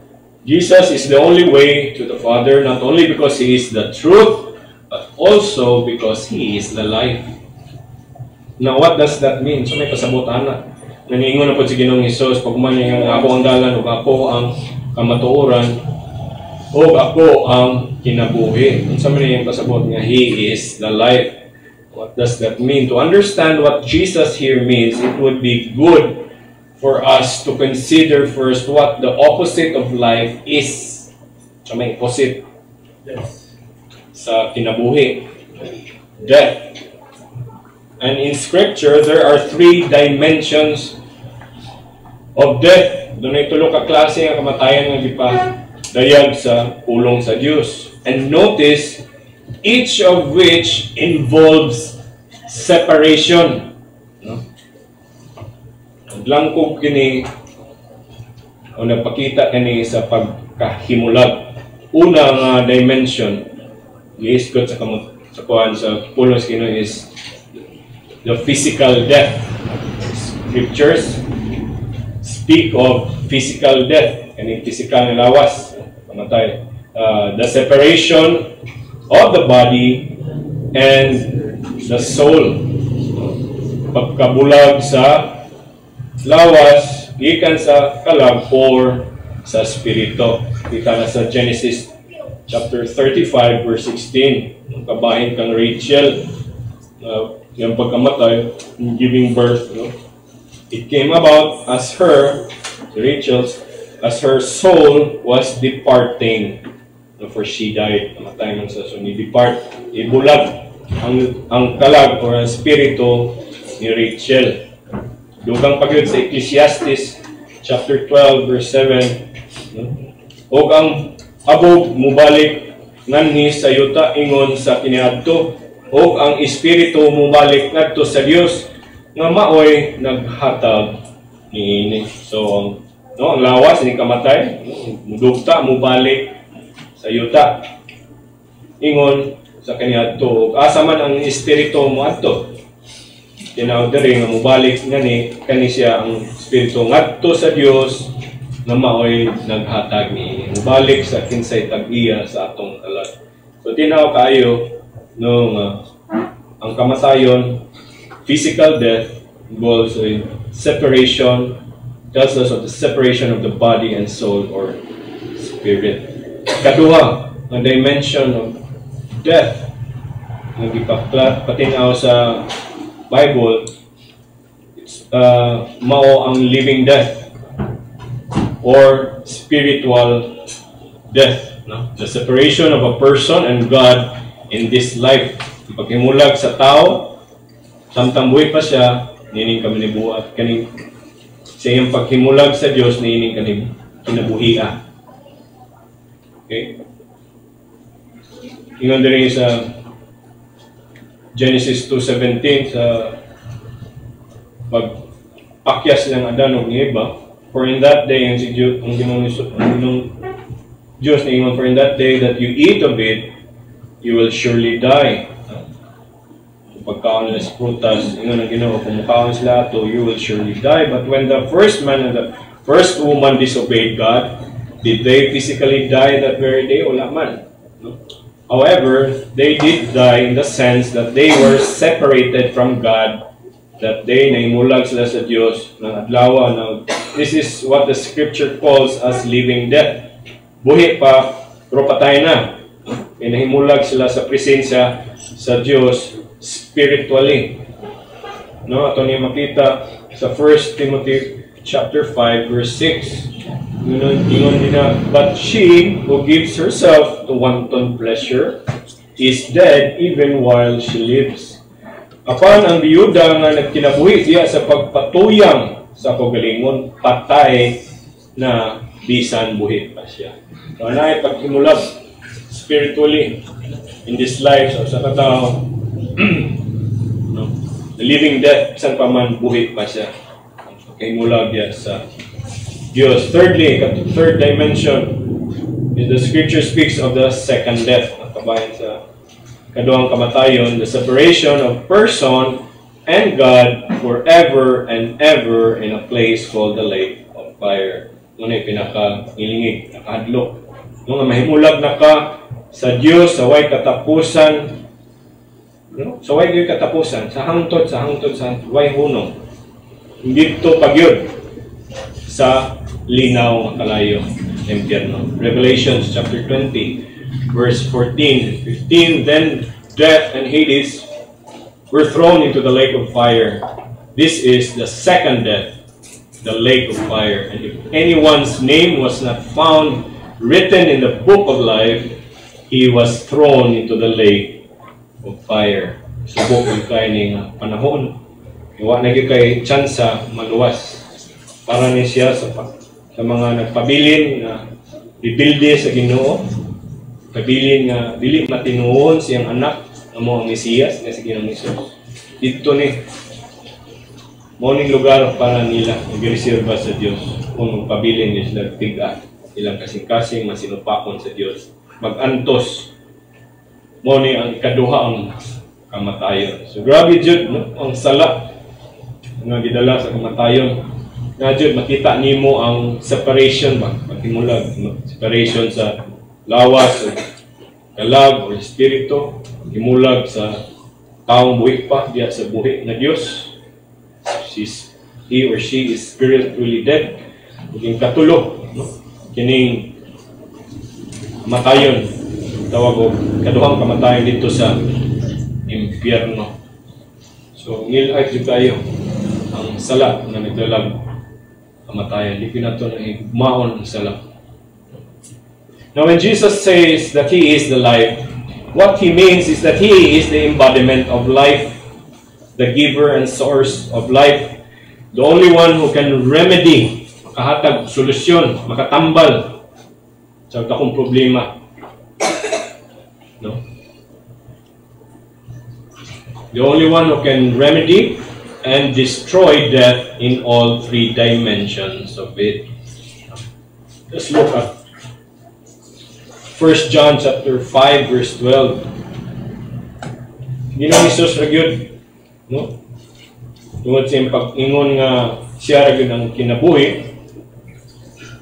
Jesus is the only way to the Father, not only because He is the truth, but also because He is the life. Now, what does that mean? So, may pasabutan na. Naningon na po si Ginoong Hesus, pag man yung ako ang dalan, o ako ang kamatuoran, o ako ang kinabuhi. Kung sa mga yung pasabot niya, He is the life. What does that mean? To understand what Jesus here means, it would be good for us to consider first what the opposite of life is. So may opposite sa kinabuhi. Death. And in Scripture, there are 3 dimensions of death. Doon ay tulo ka klase ng kamatayan ng dayag sa pulong sa Diyos. And notice, each of which involves separation. No? Naglangkog kini o nagpakita kini sa pagkahimulag. Una nga dimension, giiskot sa kuan sa pulong sa Ginoo is the physical death. Scriptures speak of physical death, kaning physical na lawas, pamatay. The separation of the body and the soul. Pagkabulag sa lawas, gikan sa kalag or sa spirito. Kita na sa Genesis chapter 35 verse 16. Ang kabahin kang Rachel, yung pagkamatay, giving birth, no? It came about as Rachel's, as her soul was departing. No, for she died. Namatay man sa so ni depart. Ibulag ang kalag or ang spirito ni Rachel. Dugang pagyud sa Ecclesiastes chapter 12 verse 7. No? Og ang abog mubalik nganhi sa yuta ingon sa kiniadto, og ang espiritu mubalik ngadto sa Dios nga maoy naghatag niini. So ang lawas ni kamatay, mudugta mubalik sa yuta ingon sa kaniadto, og asa man ang espiritu mo adto. Tinaw diri nga mubalik ngani kani siya ang espiritu ngadto sa Dios nga maoy naghatag niini. Mubalik sa kinsay tag-iya sa atong kalag. So tinaw kayo nung ang kamatayon, physical death, involves in separation, tells us of the separation of the body and soul or spirit. Kaduha, ang dimension of death, nang ipatinaw sa Bible, it's mao ang living death or spiritual death. No? The separation of a person and God in this life. Paghimulag sa tao, samtang buhay pa siya, nining kami nibuhat. Kaning sa iyang paghimulag sa Diyos, nining kami kinabuhian. Okay? ingon diri sa Genesis 2:17 sa pagpakyas ng Adan ug Eva, for in that day, ang Ginong Diyos na ingon, for in that day that you eat of it, you will surely die. Pagkaon nila sa prutas, ingon ang Ginoo, kung mukhaon sila ato, you will surely die. But when the first man and the first woman disobeyed God, did they physically die that very day? Wala man. No? However, they did die in the sense that they were separated from God, that they naimulag sila sa Diyos ng adlaw. This is what the scripture calls as living death. Buhi pa, pero patay na. Nahimulag sila sa presensya sa Diyos spiritually. No, ato niya makita sa 1 Timothy chapter 5 verse 6. Ingon nila, but she who gives herself to wanton pleasure is dead even while she lives. Apan ang biyuda nga nagkinabuhi diya sa pagpatuyang sa kagalingon, patay na bisan buhi pa siya. So, anay paghimulag spiritually in this life sa katao, no? The living death, isang paman buhi pa siya. Paghimulag diya sa Diyos. Thirdly, third dimension is the scripture speaks of the second death. Kabayan sa kaduhang kamatayon, the separation of person and God forever and ever in a place called the lake of fire. Ngunit pinaka-ilingig, nakahadlok. Nung mahimulag na ka sa Diyos, sa way katapusan, no? Sa way katapusan, sa hangtod, sa way hunong. Hindi ito pagyod sa linaw ng kalayo impyerno. Revelation chapter 20 verse 14 and 15, then death and Hades were thrown into the lake of fire. This is the second death, the lake of fire. And if anyone's name was not found written in the book of life, he was thrown into the lake of fire. Subok ang kain ng panahon. Iwa na kay tsansa maluwas. Para ni siya sa mga nagpabilin na bibilde sa Ginoo, pabilin nga dili matinuon siyang anak amo ang Mesiyas nga si Ginoong Hesus. Dito ni morning lugar para nila nagreserba sa Dios kung magpabilin ni sila tiga ilang kasing-kasing masinupakon sa Dios. Magantos mo ni ang ikaduha ang kamatayon. So grabe jud no ang sala nga gidala sa kamatayon. Nga jud makita nimo ang separation ba paghimulag, no? Separation sa lawas o kalag o espiritu, himulag sa taong buhi pa diya sa buhi na Dios. He or she is spiritually dead. Kung katulo, no? Kining kamatayon, tawag o kaduhang kamatayon dito sa impyerno. So ngilay jud kayo ang sala na nagdalag kamatayan. Di pinato na higmaon ang sala. Now when Jesus says that He is the life, what He means is that He is the embodiment of life, the giver and source of life, the only one who can remedy, makahatag solusyon, makatambal sa akong problema. No? The only one who can remedy and destroy death in all three dimensions of it. Let's look at 1 John chapter 5 verse 12. Ginoong Hesus ra gyud, no? Tungod sa pag-ingon nga siya ra gyud ang kinabuhi,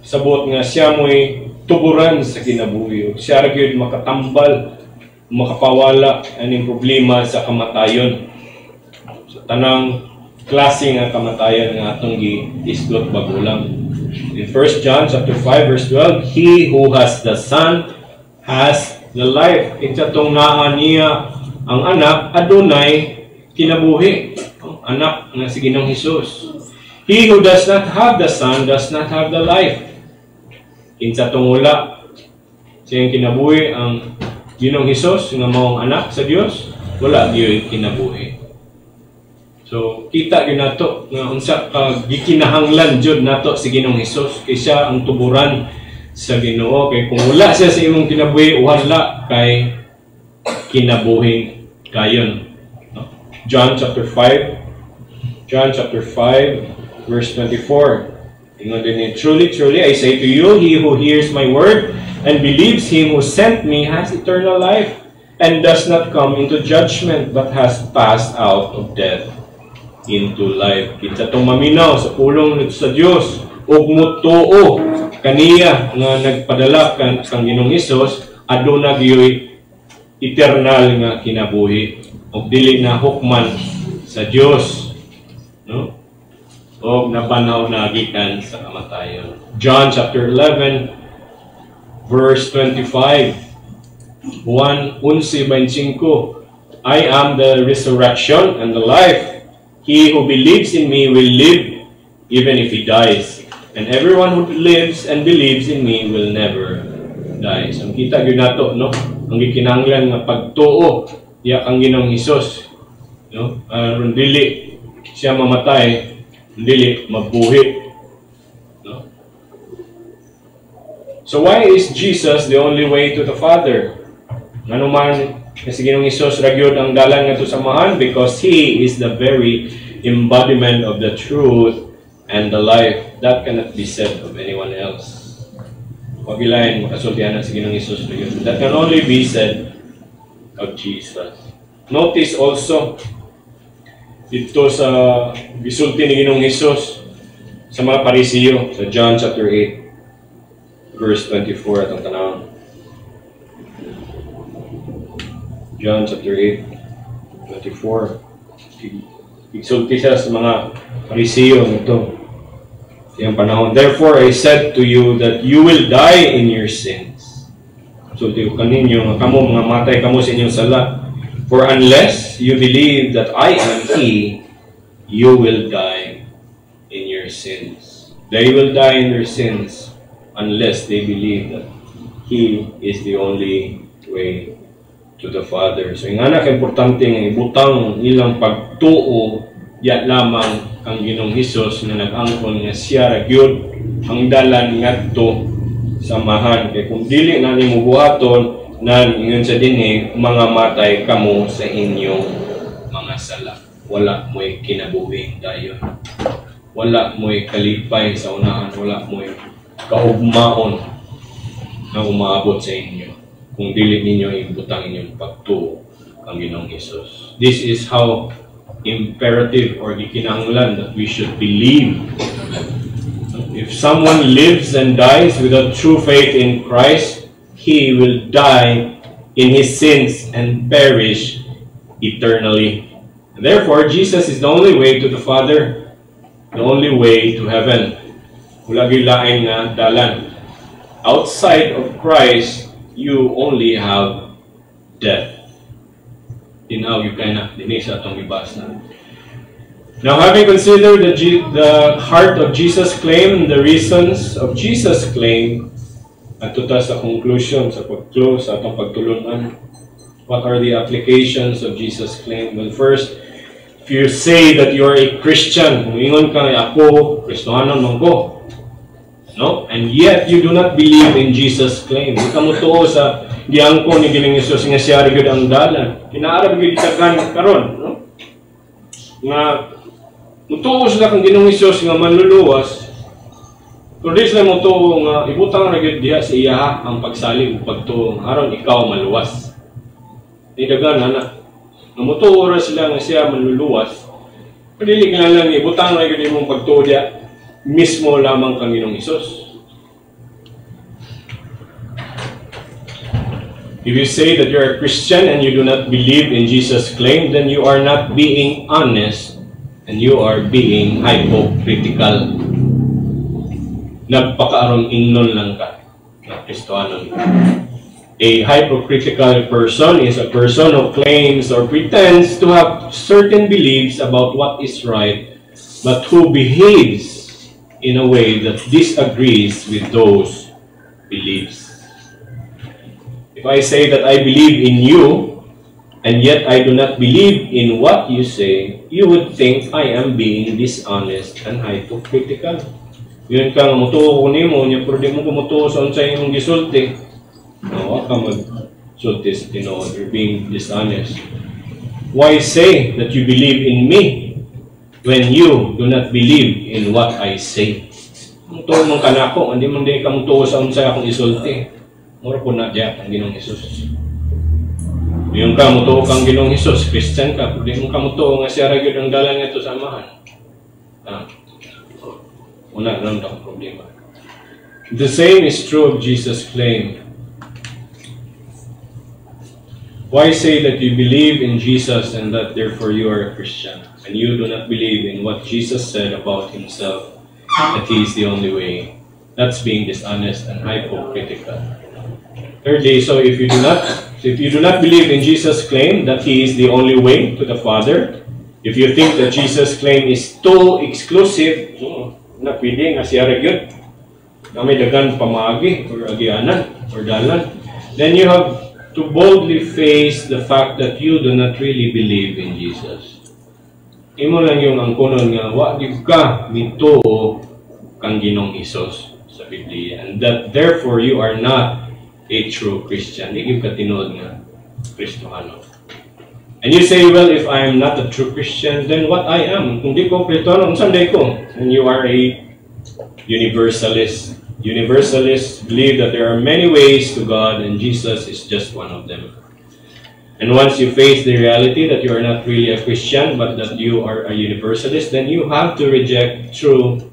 sabot nga siya mo'y tuburan sa kinabuhi, o siya ra gyud makatambal, makapawala aning problema sa kamatayon. So tanang klase nga kamatayan nga atong gi-isgot bagulang. In 1 John chapter 5 verse 12, he who has the Son has the life. Ito tong naa niya ang anak, adunay kinabuhi. Ang anak nga si Ginoong Hesus. He who does not have the Son does not have the life. Kinsa tong wala siyang kinabuhi ang Ginoong Hesus nga maong anak sa Dios, wala gyud kinabuhi. So kita gyud nato nga unsa ka gikinahanglan jud nato si Ginoong Hesus kay siya ang tuburan sa Ginoo. Kay kung wala siya sa imong kinabuhi, wala kay kinabuhing kayon. John chapter 5, verse 24. Ingon din ni, truly, truly, I say to you, he who hears my word and believes him who sent me has eternal life, and does not come into judgment, but has passed out of death into life. Kita itong maminaw sa pulong nito sa Diyos, ug mutuo kaniya nga nagpadala kang Ginoong Hesus, aduna gyoy eternal nga kinabuhi, ug dili na hukman sa Diyos, no? O napanaw na gikan sa kamatayon. John chapter 11 verse 25. 1:11-25. I am the resurrection and the life. He who believes in me will live even if he dies. And everyone who lives and believes in me will never die. So kita gyud nato, no? Ang gikinahanglan nga pagtuo diya kang Ginoong Hesus, no? Aron dili siya mamatay, dili mabuhi, no? So why is Jesus the only way to the Father? Ano man kasi Ginoong Hesus ragyod ang dalan ngadto sa Amahan, because He is the very embodiment of the truth and the life. That cannot be said of anyone else. Wag ilain makasultihan sa Ginoong Hesus ragyod. That can only be said of Jesus. Notice also dito sa gisulti ni Ginoong Hesus sa mga Parisiyo sa John chapter 8 verse 24 atong tanawon. John chapter 8, 24. Igsulti siya sa mga Parisiyo nito. Yung panahon. Therefore, I said to you that you will die in your sins. Igsulti ko kaninyo, nga kamo, mga matay kamo sa inyong sala. For unless you believe that I am He, you will die in your sins. They will die in their sins unless they believe that He is the only way to the Father. So, yung anak, importante nga ibutang ilang pagtuo ya lamang ang Ginoong Hesus na nag-angkon nga siya ragyod ang dalan ngadto sa Amahan. Kaya kung dili na nimo buhaton nan ingon sa dinhi, mga matay kamo sa inyong mga sala. Wala mo'y kinabuhing dayon. Wala mo'y kalipay sa unahan. Wala mo'y kaugmaon na umaabot sa inyo kung dili ninyo ibutang inyong pagtuo ang Ginoong Hesus. This is how imperative or gikinahanglan that we should believe. If someone lives and dies without true faith in Christ, he will die in his sins and perish eternally. Therefore, Jesus is the only way to the Father, the only way to heaven. Wala gilain nga dalan. Outside of Christ, you only have death. Tinaw you cannot dinay sa atong ibas na. Now, having considered the heart of Jesus' claim and the reasons of Jesus' claim, at tuta sa conclusion, sa pag-close, sa atong pagtulunan, what are the applications of Jesus' claim? Well, first, if you say that you are a Christian, kung ingon ka, ako, Kristohanon man ko, no? And yet, you do not believe in Jesus' claim. Di ka mo tuo sa giangko ni Ginoong Hesus nga siya rigid ang dalan. Kinaarab gyud itagan karon, no? Nga mutuo sila kang Ginoong Hesus nga manluluwas. Pero di sila mutuo nga ibutang ra gyud diha sa iya ang pagsalig ug pagtuo aron ikaw maluwas. Di dagan ana. Nga mutuo ra sila nga siya manluluwas. Pero dili kinahanglan ibutang ra gyud imong pagtuo diha mismo lamang kang Ginoong Hesus. If you say that you're a Christian and you do not believe in Jesus' claim, then you are not being honest and you are being hypocritical. Nagpakaarong ingnon lang ka na Kristohanon. A hypocritical person is a person who claims or pretends to have certain beliefs about what is right, but who behaves in a way that disagrees with those beliefs. If I say that I believe in you, and yet I do not believe in what you say, you would think I am being dishonest and hypocritical. Yun ka nga mutuo ko nimo, niya pero di mo kumutuo sa unsay imong gisulti. No, ka sultis tinuod, you're being dishonest. Why say that you believe in me when you do not believe in what I say? Mutuo mong kanako, hindi mong di ka mutuo sa unsay akong isulti. Mura po na diya ang Ginoong Hesus. Yung ka mutuo kang Ginoong Hesus, Christian ka, pag di mong ka mutuo nga siya ragyod ang dalan nga ito sa amahan. Una, naman akong problema. The same is true of Jesus' claim. Why say that you believe in Jesus and that therefore you are a Christian, and you do not believe in what Jesus said about himself, that he is the only way? That's being dishonest and hypocritical. Thirdly, so if you do not believe in Jesus' claim that he is the only way to the Father, if you think that Jesus' claim is too exclusive, na pwede nga siya ragyod, na may dagan pamagi or agianan or dalan, then you have to boldly face the fact that you do not really believe in Jesus. Imo lang yung angkonon nga, wa di ka mituo kang Ginoong Hesus sa Biblia, and that therefore you are not a true Christian. Di ka tinuod nga Kristohano. And you say, well, if I am not a true Christian, then what I am? Kung di ko Kristohano, unsanday ko? And you are a universalist. Universalists believe that there are many ways to God and Jesus is just one of them. And once you face the reality that you are not really a Christian but that you are a universalist, then you have to reject true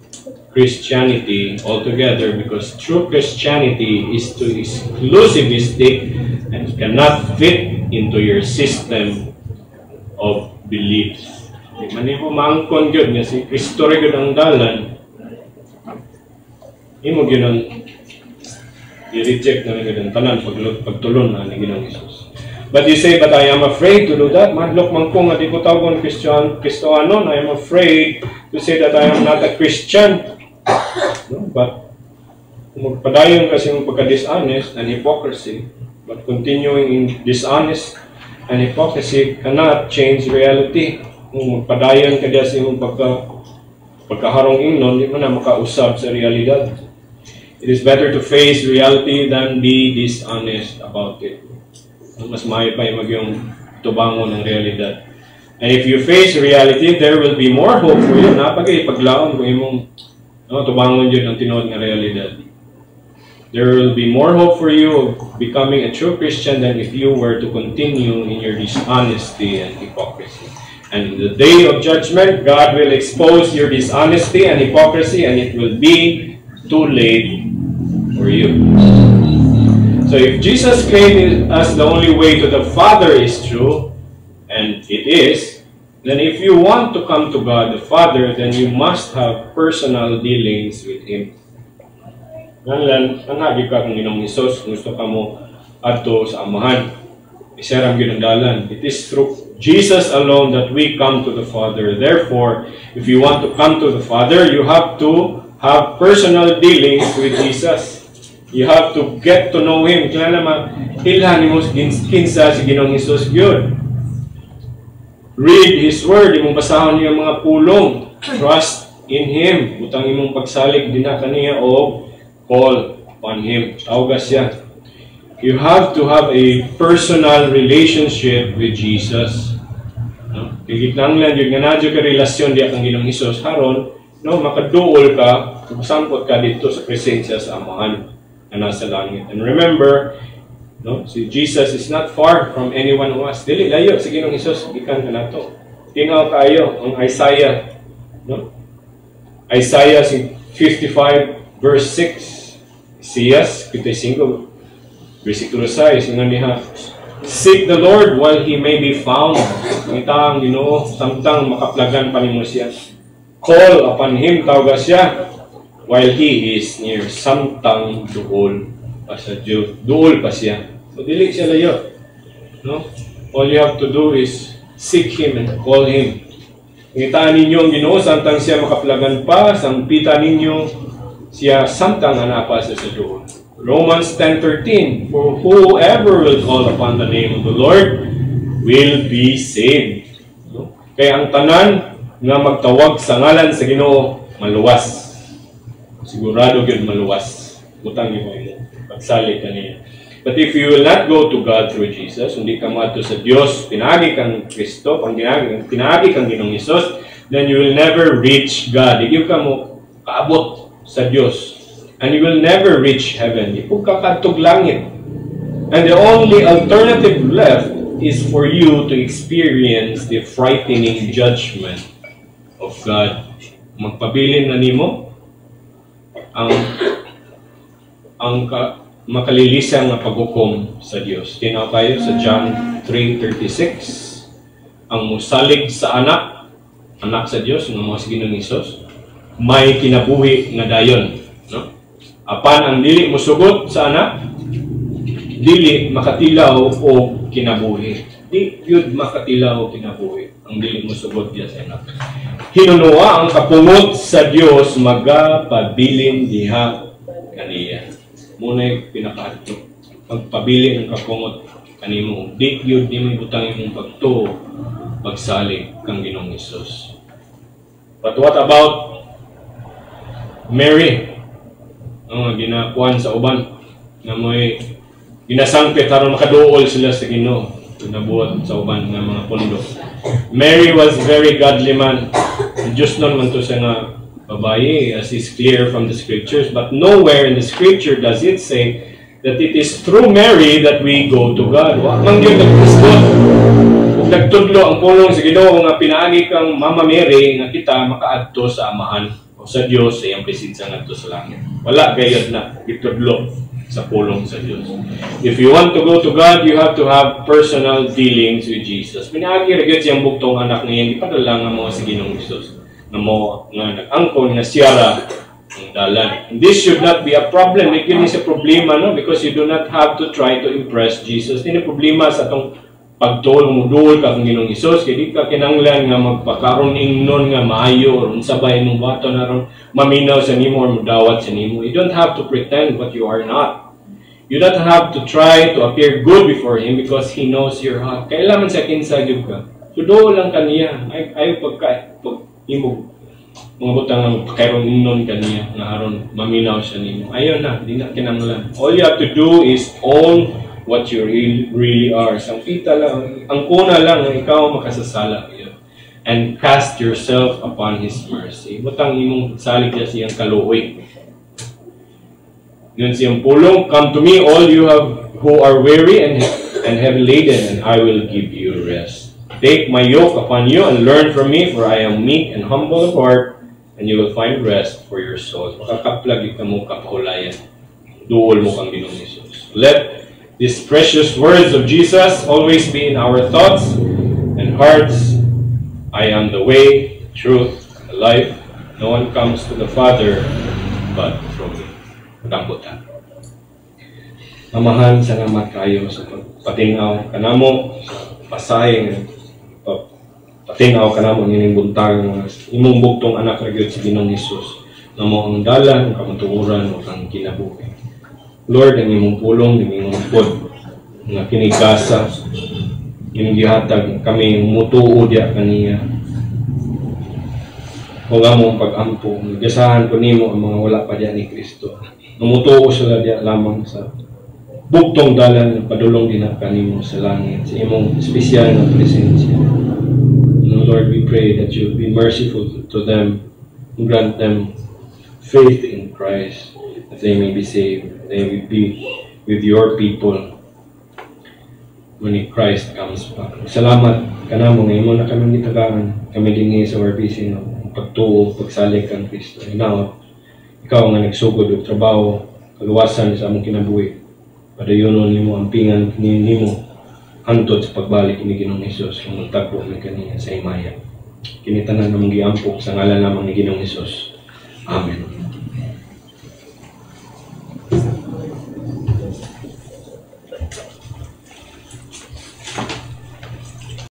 Christianity altogether, because true Christianity is too exclusivistic and cannot fit into your system of beliefs. Di man mo maangkon gyud nga si Kristo ra gyud ang dalan, imo gyud i-reject na gyud ang tanan pagtulon na ni Ginoong Hesus. But you say, but I am afraid to do that. Madlok man ko nga di ko tawgon Kristohanon. I am afraid to say that I am not a Christian. No? But magpadayon kasi yung pagka-dishonest and hypocrisy, but continuing in dishonest and hypocrisy cannot change reality. Kung magpadayon ka diya sa yung pagkaharong ingnon, di mo na makausab sa realidad. It is better to face reality than be dishonest about it. Mas maayo pa yung tubangon ng realidad. And if you face reality, there will be more hope for you. Napagay paglaon kung imong tubangon yun ang tinuod ng realidad. There will be more hope for you of becoming a true Christian than if you were to continue in your dishonesty and hypocrisy. And in the day of judgment, God will expose your dishonesty and hypocrisy, and it will be too late for you. So if Jesus claimed as the only way to the Father is true, and it is, then if you want to come to God the Father, then you must have personal dealings with Him. Nanlan, anagi ka kung Ginoong Hesus, gusto ka mo adto sa amahan. Isaram yun ang dalan. It is through Jesus alone that we come to the Father. Therefore, if you want to come to the Father, you have to have personal dealings with Jesus. You have to get to know Him. Kaya naman, ilhan mo kinsa si Ginoong Hesus yun. Read His Word. Imong basahon niyo mga pulong. Trust in Him. Butang imong pagsalig din na kaniya o call upon Him. Tawag siya. You have to have a personal relationship with Jesus. No? Kigitnanglan yun nga nadyo ka relasyon diya kang Ginoong Hesus. Haron, no, makaduol ka, masampot ka dito sa presensya sa amahan na nasa langit. And remember, no, si Jesus is not far from any one of us. Dili layo sa Ginoong Hesus, gikan ka nato. Tinaw kayo ang Isaiah, no? Isaiah 55 verse 6. Isaias 55 versikulo 6 nga niha, seek the Lord while He may be found. Ngita ang Ginoo samtang makaplagan pa nimo siya. Call upon Him, tawag siya while He is near. Samtang duol pa sa Diyo, duol pa siya. So dili siya layo. No? All you have to do is seek Him and call Him. Ngitaan ninyo ang Ginoo samtang siya makaplagan pa, sampitan ninyo siya samtang anapa siya sa duol. Romans 10:13, for whoever will call upon the name of the Lord will be saved. No? Kaya ang tanan nga magtawag sa ngalan sa Ginoo maluwas. Sigurado gyud maluwas. Butang niyo mo pagsalig kaniya. But if you will not go to God through Jesus, hindi ka mato sa Diyos, pinagi kang Kristo, pinagi kang Ginoong Hesus, then you will never reach God. Hindi ka mo kaabot sa Diyos. And you will never reach heaven. Hindi po kakatog langit. And the only alternative left is for you to experience the frightening judgment of God. Magpabilin na nimo ang makalilisang na paghukom sa Diyos. Tinaw tayo sa John 3:36. Ang musalig sa anak sa Diyos, ng mga Ginoong Hesus, may kinabuhi nga dayon. No? Apan ang dili musugot sa anak, dili makatilaw o kinabuhi. Di yun makatilaw o kinabuhi. Ang dili musugot diya sa anak. Hinunuwa ang kapungot sa Diyos, magapabilin diha kaniya. Muna'y pinakaadto. Pagpabili ng kapungot kanimo, di yun di may butang imong pagtuo, pagsalig kang Ginoong Hesus. But what about Mary? Ginakuan sa uban na mo'y ginasangpit aron makaduol sila sa Ginoo. Nabuhat sa uban ng mga pundo. Mary was very godly man. Diyos nun man to siya nga babae, as is clear from the scriptures. But nowhere in the scripture does it say that it is through Mary that we go to God. Mang yun nagpustot. Kung nagtudlo ang pulong sa Ginoo nga pinaagi kang Mama Mary nga kita makaadto sa amahan o sa Diyos sa iyang presensya ngadto sa langit. Wala gayod na itudlo sa pulong sa Diyos. If you want to go to God, you have to have personal dealings with Jesus. Pinaagi rin siyang buktong anak niya, ipadala nga mga sa Ginoong Hesus na mo nga nag-angkon nga siyara ang dalan. And this should not be a problem. Yun is a problema, no? Because you do not have to try to impress Jesus. Hindi problema sa itong pagtuol mo duol ka ang Ginoong Hesus, kaya di ka kinanglan nga magpakaroon ingnon nga maayo or sabay mong bato na ron maminaw sa nimo or mudawat sa nimo. You don't have to pretend what you are not. You don't have to try to appear good before Him because He knows your heart. Kailangan sa kinsa gyud ka. Sudo lang kaniya. Ay imo mga butang nga magpakaroon ingnon kaniya nga aron maminaw sa nimo. Ayon na, di na kinanglan. All you have to do is own what you really are. Sangpita lang, ang kuna lang, ikaw makasasala. And cast yourself upon His mercy. Butang imong salig niya siyang kaluoy. Yun siyang pulong, come to me, all you have who are weary and heavy laden, and I will give you rest. Take my yoke upon you and learn from me, for I am meek and humble of heart, and you will find rest for your souls. Makakaplag ka mo kapahulayan. Duol mo kang Ginoong Hesus. Let these precious words of Jesus always be in our thoughts and hearts. I am the way, truth, and the life. No one comes to the Father but through me. Pagkamputan. Mamahan, salamat kayo sa patinaw kanamo, sa pasayang patinaw kanamo nining buntang imong bugtong anak ra gyud si Ginoong Hesus. Namo ang dalan, ang kamatuoran, ug ang kinabuhi. Lord, ang imong pulong, ang imong pod nga kinigasa, yung gihatag kami mutuo diya kaniya. Kung among pag-ampo, gasahan ko nimo ang mga wala pa diya ni Kristo. Mutuo sila diya lamang sa bugtong dalan na padulong din kanimo sa langit, sa imong espesyal na presensya. Lord, we pray that you be merciful to them and grant them faith in Christ, that they may be saved, they will be with your people when Christ comes back. Salamat kanamo nga imo na kami gitagaan, kami dinhi sa RPC no, pagtuo, pagsalig kang Kristo. Ikaw nga nagsugod og trabaho, kaluwasan sa among kinabuhi. Padayonon nimo ang pingan nimo hantod sa pagbalik ni Ginoong Hesus kung magtagpo ni kaniya sa himaya. Kini tanan namong giampok sa ngalan lamang ni Ginoong Hesus. Amen.